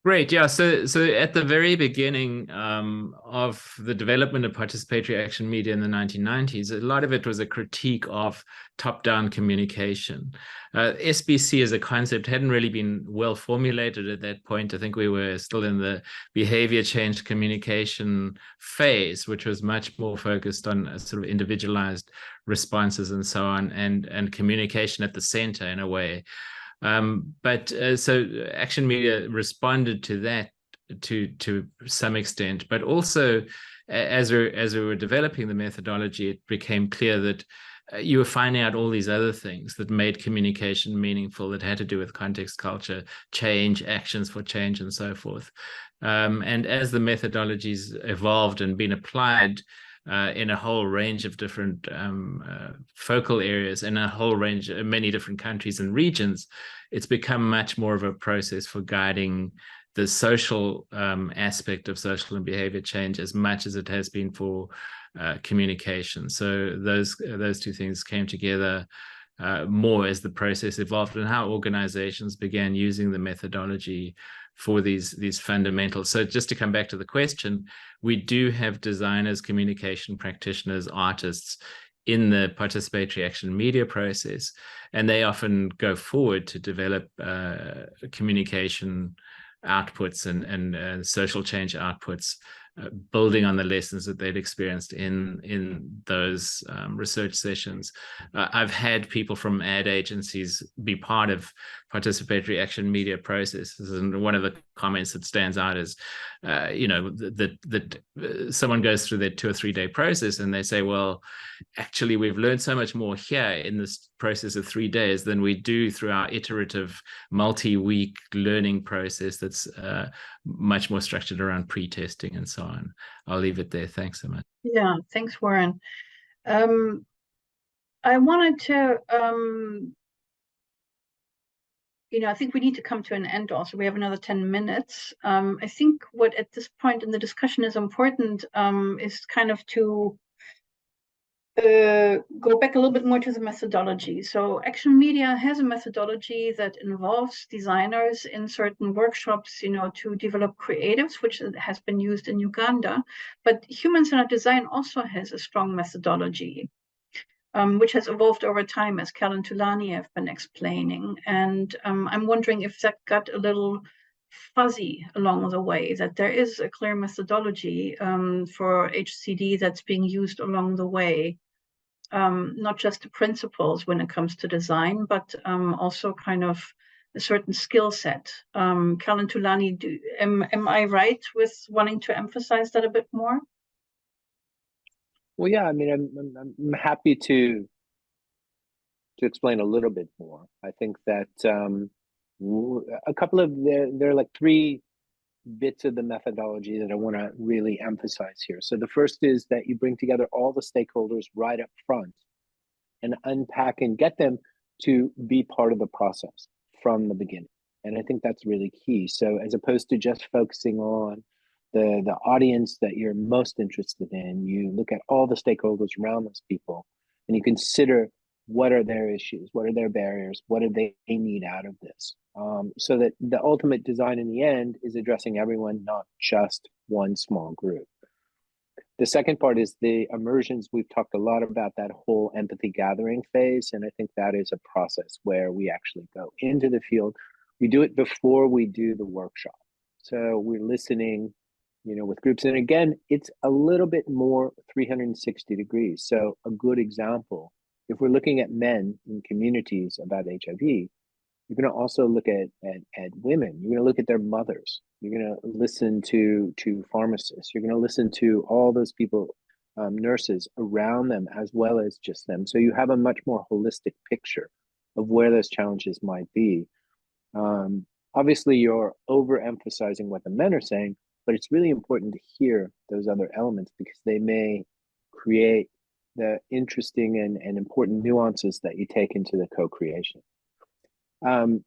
Great. Yeah. So at the very beginning of the development of participatory action media in the 1990s, a lot of it was a critique of top-down communication. SBC as a concept hadn't really been well formulated at that point. I think we were still in the behavior change communication phase, which was much more focused on sort of individualized responses and so on, and communication at the center in a way. So action media responded to that to some extent, but also as we were developing the methodology, it became clear that you were finding out all these other things that made communication meaningful, that had to do with context, culture, change, actions for change, and so forth. And as the methodologies evolved and been applied in a whole range of different focal areas in a whole range of many different countries and regions, it's become much more of a process for guiding the social aspect of social and behavior change as much as it has been for communication. So those two things came together more as the process evolved, and how organizations began using the methodology for these fundamentals. So just to come back to the question, we do have designers, communication practitioners, artists in the participatory action media process, and they often go forward to develop communication outputs and social change outputs, building on the lessons that they'd experienced in those research sessions. I've had people from ad agencies be part of participatory action media processes, and one of the comments that stands out is, that someone goes through their 2 or 3 day process and they say, well, actually, we've learned so much more here in this process of 3 days than we do through our iterative multi-week learning process that's much more structured around pre-testing and so on. I'll leave it there. Thanks so much. Yeah, thanks, Warren. I wanted to, I think we need to come to an end also. We have another 10 minutes. I think what at this point in the discussion is important is kind of to go back a little bit more to the methodology. So Action Media has a methodology that involves designers in certain workshops, to develop creatives, which has been used in Uganda. But human-centered design also has a strong methodology, which has evolved over time, as Cal and Tulani have been explaining. And I'm wondering if that got a little fuzzy along the way, that there is a clear methodology for HCD that's being used along the way. Not just the principles when it comes to design, but also kind of a certain skill set. Cal and Tulani, am I right with wanting to emphasize that a bit more? Well, yeah, I mean, I'm happy to explain a little bit more. I think that a couple of there are like 3 bits of the methodology that I want to really emphasize here. So the first is that you bring together all the stakeholders right up front and unpack and get them to be part of the process from the beginning. And I think that's really key. So as opposed to just focusing on the audience that you're most interested in, you look at all the stakeholders around those people and you consider what are their issues, what are their barriers, what do they need out of this? So that the ultimate design in the end is addressing everyone, not just one small group. The second part is the immersions. We've talked a lot about that whole empathy gathering phase, and I think that is a process where we actually go into the field. We do it before we do the workshop. So we're listening, with groups. And again, it's a little bit more 360 degrees. So a good example, if we're looking at men in communities about HIV, you're going to also look at women. You're going to look at their mothers. You're going to listen to pharmacists. You're going to listen to all those people, nurses around them, as well as just them. So you have a much more holistic picture of where those challenges might be. Obviously, you're overemphasizing what the men are saying, but it's really important to hear those other elements because they may create the interesting and important nuances that you take into the co-creation.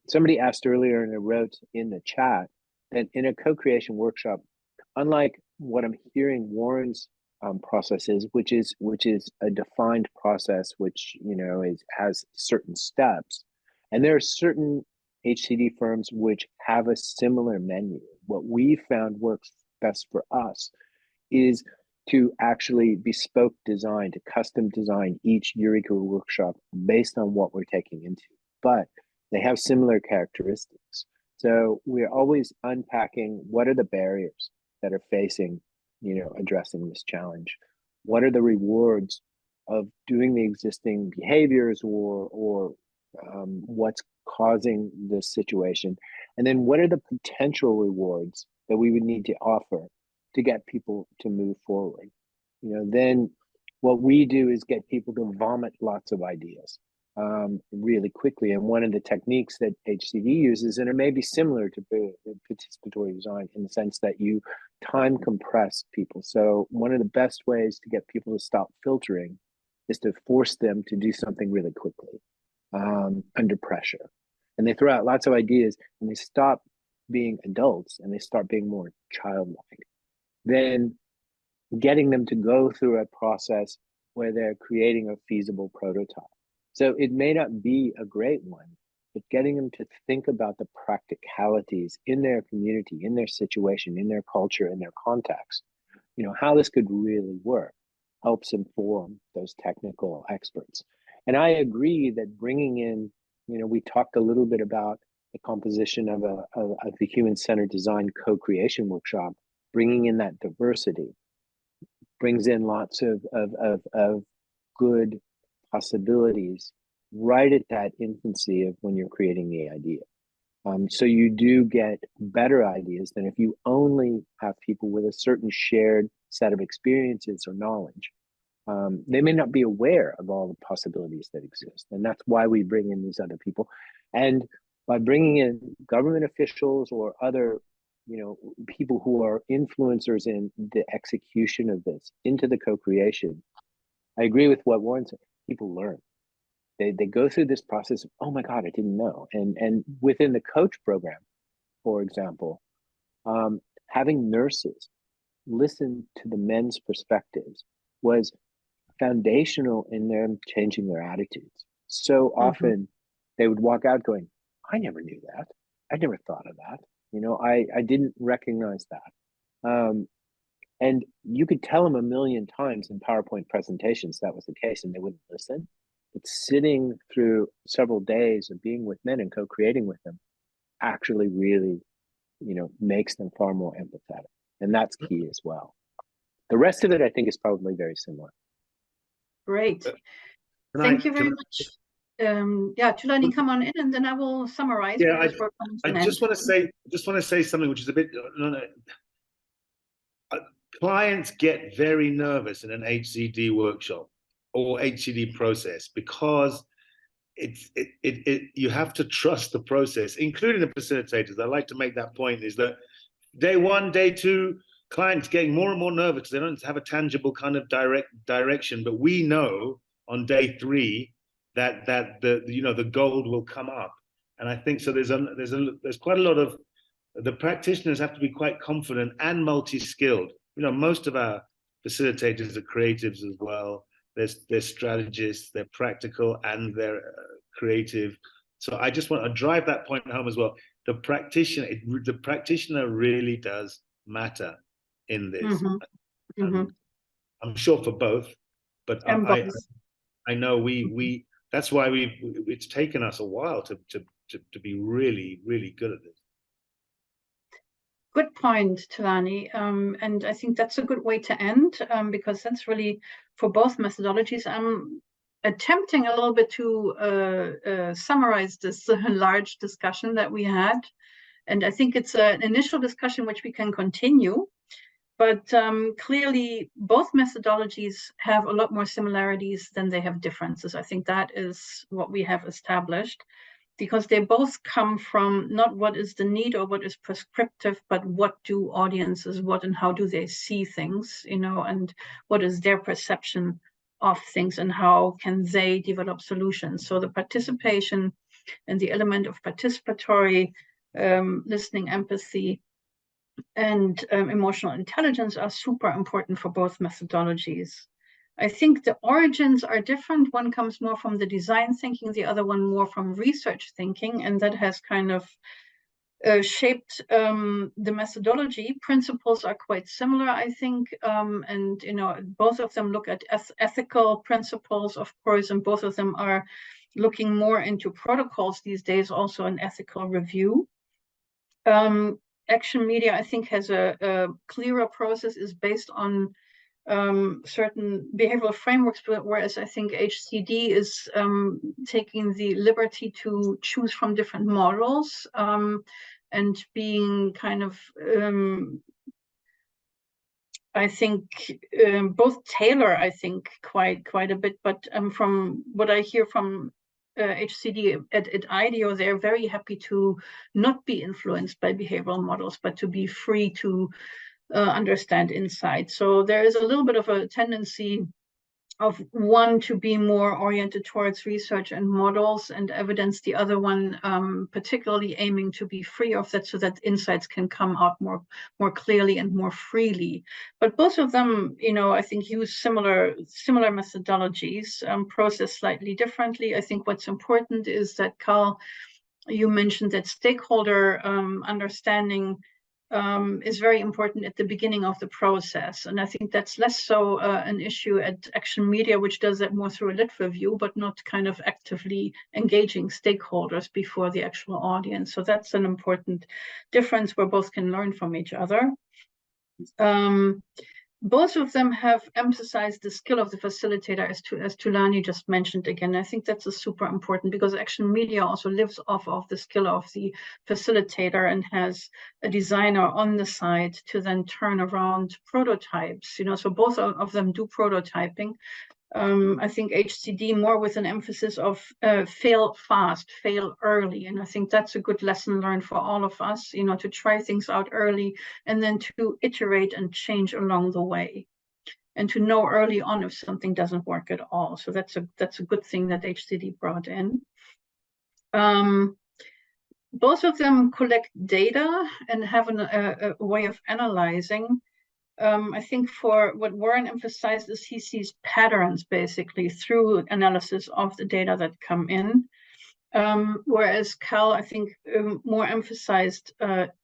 Somebody asked earlier, and I wrote in the chat, that in a co-creation workshop, unlike what I'm hearing Warren's process is, which is a defined process, which has certain steps, and there are certain HCD firms which have a similar menu. What we found works best for us is to actually bespoke design, to custom design each Eureka workshop based on what we're taking into. But they have similar characteristics. So we're always unpacking what are the barriers that are facing, addressing this challenge. What are the rewards of doing the existing behaviors or what's causing this situation? And then what are the potential rewards that we would need to offer to get people to move forward? Then what we do is get people to vomit lots of ideas really quickly. And one of the techniques that HCD uses, and it may be similar to participatory design in the sense that you time compress people. So one of the best ways to get people to stop filtering is to force them to do something really quickly under pressure. And they throw out lots of ideas and they stop being adults and they start being more childlike. Then getting them to go through a process where they're creating a feasible prototype. So it may not be a great one, but getting them to think about the practicalities in their community, in their situation, in their culture, in their context, how this could really work helps inform those technical experts. And I agree that bringing in, we talked a little bit about the composition of the human-centered design co-creation workshop, bringing in that diversity brings in lots of good possibilities right at that infancy of when you're creating the idea. So you do get better ideas than if you only have people with a certain shared set of experiences or knowledge. They may not be aware of all the possibilities that exist. And that's why we bring in these other people. And by bringing in government officials or other people who are influencers in the execution of this into the co-creation, I agree with what Warren said. People learn. They go through this process of, oh my God, I didn't know. And within the coach program, for example, having nurses listen to the men's perspectives was foundational in them changing their attitudes. So often they would walk out going, I never knew that. I never thought of that. I didn't recognize that. And you could tell them a million times in PowerPoint presentations that was the case and they wouldn't listen. But sitting through several days of being with men and co-creating with them actually really, makes them far more empathetic. And that's key as well. The rest of it, I think, is probably very similar. Great. Thank you very much. Tulani, come on in, and then I will summarize. Yeah, I just want to say something which is a bit. Clients get very nervous in an HCD workshop or HCD process because you have to trust the process, including the facilitators. I like to make that point: is that day one, day two, clients getting more and more nervous. They don't have a tangible kind of direction, but we know on day three that the gold will come up. And I think so there's quite a lot of the practitioners have to be quite confident and multi-skilled. Most of our facilitators are creatives as well. They're strategists, they're practical, and they're creative. So I just want to drive that point home as well. The practitioner really does matter in this. I'm sure for both, but I know that's why it's taken us a while to be really, really good at this. Good point, Tulani. And I think that's a good way to end because that's really for both methodologies. I'm attempting a little bit to summarize this large discussion that we had. And I think it's an initial discussion which we can continue. But clearly, both methodologies have a lot more similarities than they have differences. I think that is what we have established, because they both come from not what is the need or what is prescriptive, but what do audiences, what and how do they see things, and what is their perception of things and how can they develop solutions. So the participation and the element of participatory listening, empathy, and emotional intelligence are super important for both methodologies. I think the origins are different. One comes more from the design thinking, the other one more from research thinking, and that has kind of shaped the methodology. Principles are quite similar, I think, and both of them look at ethical principles, of course, and both of them are looking more into protocols these days, also an ethical review. Action Media, I think, has a clearer process, is based on certain behavioral frameworks, whereas I think HCD is taking the liberty to choose from different models and being kind of, I think, both tailor, I think, quite a bit, but from what I hear from HCD at IDEO, they're very happy to not be influenced by behavioral models, but to be free to understand insight. So there is a little bit of a tendency of one to be more oriented towards research and models and evidence, the other one particularly aiming to be free of that so that insights can come out more clearly and more freely. But both of them, I think use similar methodologies, process slightly differently. I think what's important is that, Carl, you mentioned that stakeholder understanding is very important at the beginning of the process. And I think that's less so an issue at Action Media, which does that more through a lit review, but not kind of actively engaging stakeholders before the actual audience. So that's an important difference where both can learn from each other. Both of them have emphasized the skill of the facilitator, as Tulani just mentioned again. I think that's super important because Action Media also lives off of the skill of the facilitator and has a designer on the side to then turn around prototypes. So both of them do prototyping. I think HCD more with an emphasis of fail fast, fail early. And I think that's a good lesson learned for all of us, to try things out early and then to iterate and change along the way and to know early on if something doesn't work at all. So that's a good thing that HCD brought in. Both of them collect data and have a way of analyzing. I think for what Warren emphasized is he sees patterns basically through analysis of the data that come in, whereas Cal, I think, more emphasized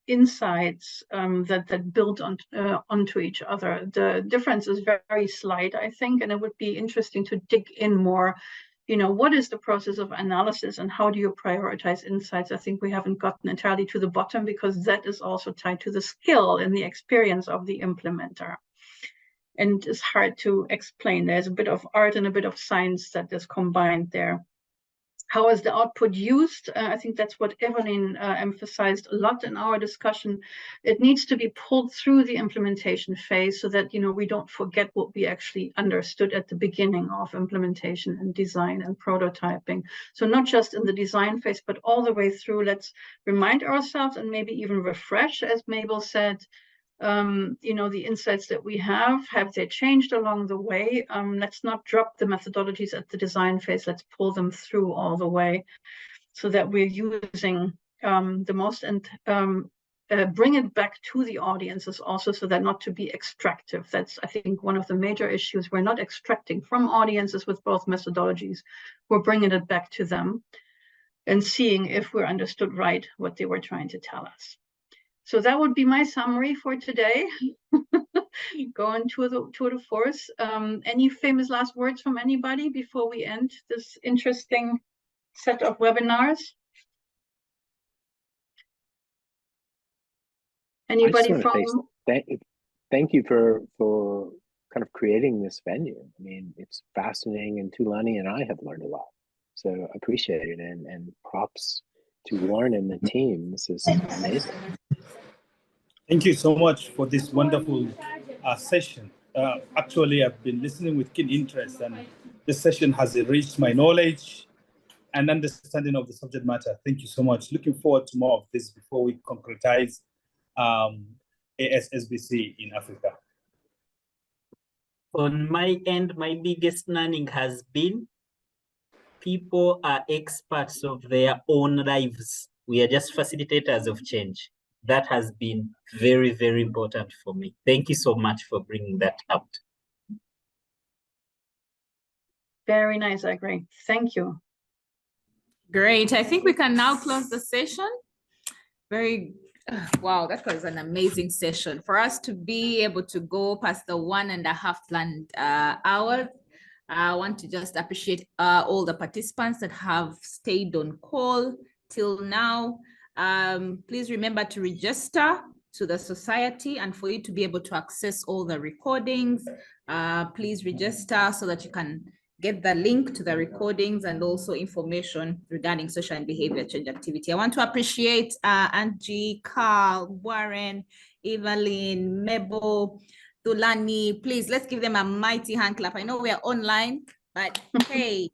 insights that build onto each other. The difference is very slight, I think, and it would be interesting to dig in more. What is the process of analysis and how do you prioritize insights? I think we haven't gotten entirely to the bottom because that is also tied to the skill and the experience of the implementer. And it's hard to explain. There's a bit of art and a bit of science that is combined there. How is the output used? I think that's what Evaline emphasized a lot in our discussion. It needs to be pulled through the implementation phase so that we don't forget what we actually understood at the beginning of implementation and design and prototyping. So not just in the design phase, but all the way through. Let's remind ourselves and maybe even refresh, as Mabel said, the insights that we have they changed along the way? Let's not drop the methodologies at the design phase. Let's pull them through all the way so that we're using the most and bring it back to the audiences also so that not to be extractive. That's, I think, one of the major issues. We're not extracting from audiences with both methodologies. We're bringing it back to them and seeing if we're understood right what they were trying to tell us. So that would be my summary for today. Going to the force. Any famous last words from anybody before we end this interesting set of webinars? Anybody from? Thank you for kind of creating this venue. I mean, it's fascinating, and Tulani and I have learned a lot. So I appreciate it, and props to Warren and the team. This is amazing. Thank you so much for this wonderful session. Actually, I've been listening with keen interest, and this session has enriched my knowledge and understanding of the subject matter. Thank you so much. Looking forward to more of this before we concretize ASSBC in Africa. On my end, my biggest learning has been people are experts of their own lives. We are just facilitators of change. That has been very, very important for me. Thank you so much for bringing that out. Very nice, I agree. Thank you. Great. I think we can now close the session. Wow, that was an amazing session. For us to be able to go past the 1.5 planned hours, I want to just appreciate all the participants that have stayed on call till now. Please remember to register to the society, and for you to be able to access all the recordings, please register so that you can get the link to the recordings and also information regarding social and behavior change activity. I want to appreciate Antje, Carl, Warren, Evaline, Mebo, Dulani. Please, let's give them a mighty hand clap. I know we are online, but hey,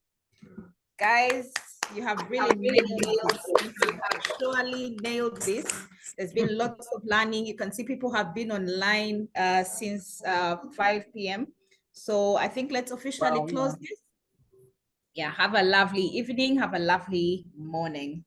guys, you have really surely nailed this. There's been lots of learning. You can see people have been online since 5 p.m. So I think let's officially close this. Yeah, have a lovely evening. Have a lovely morning.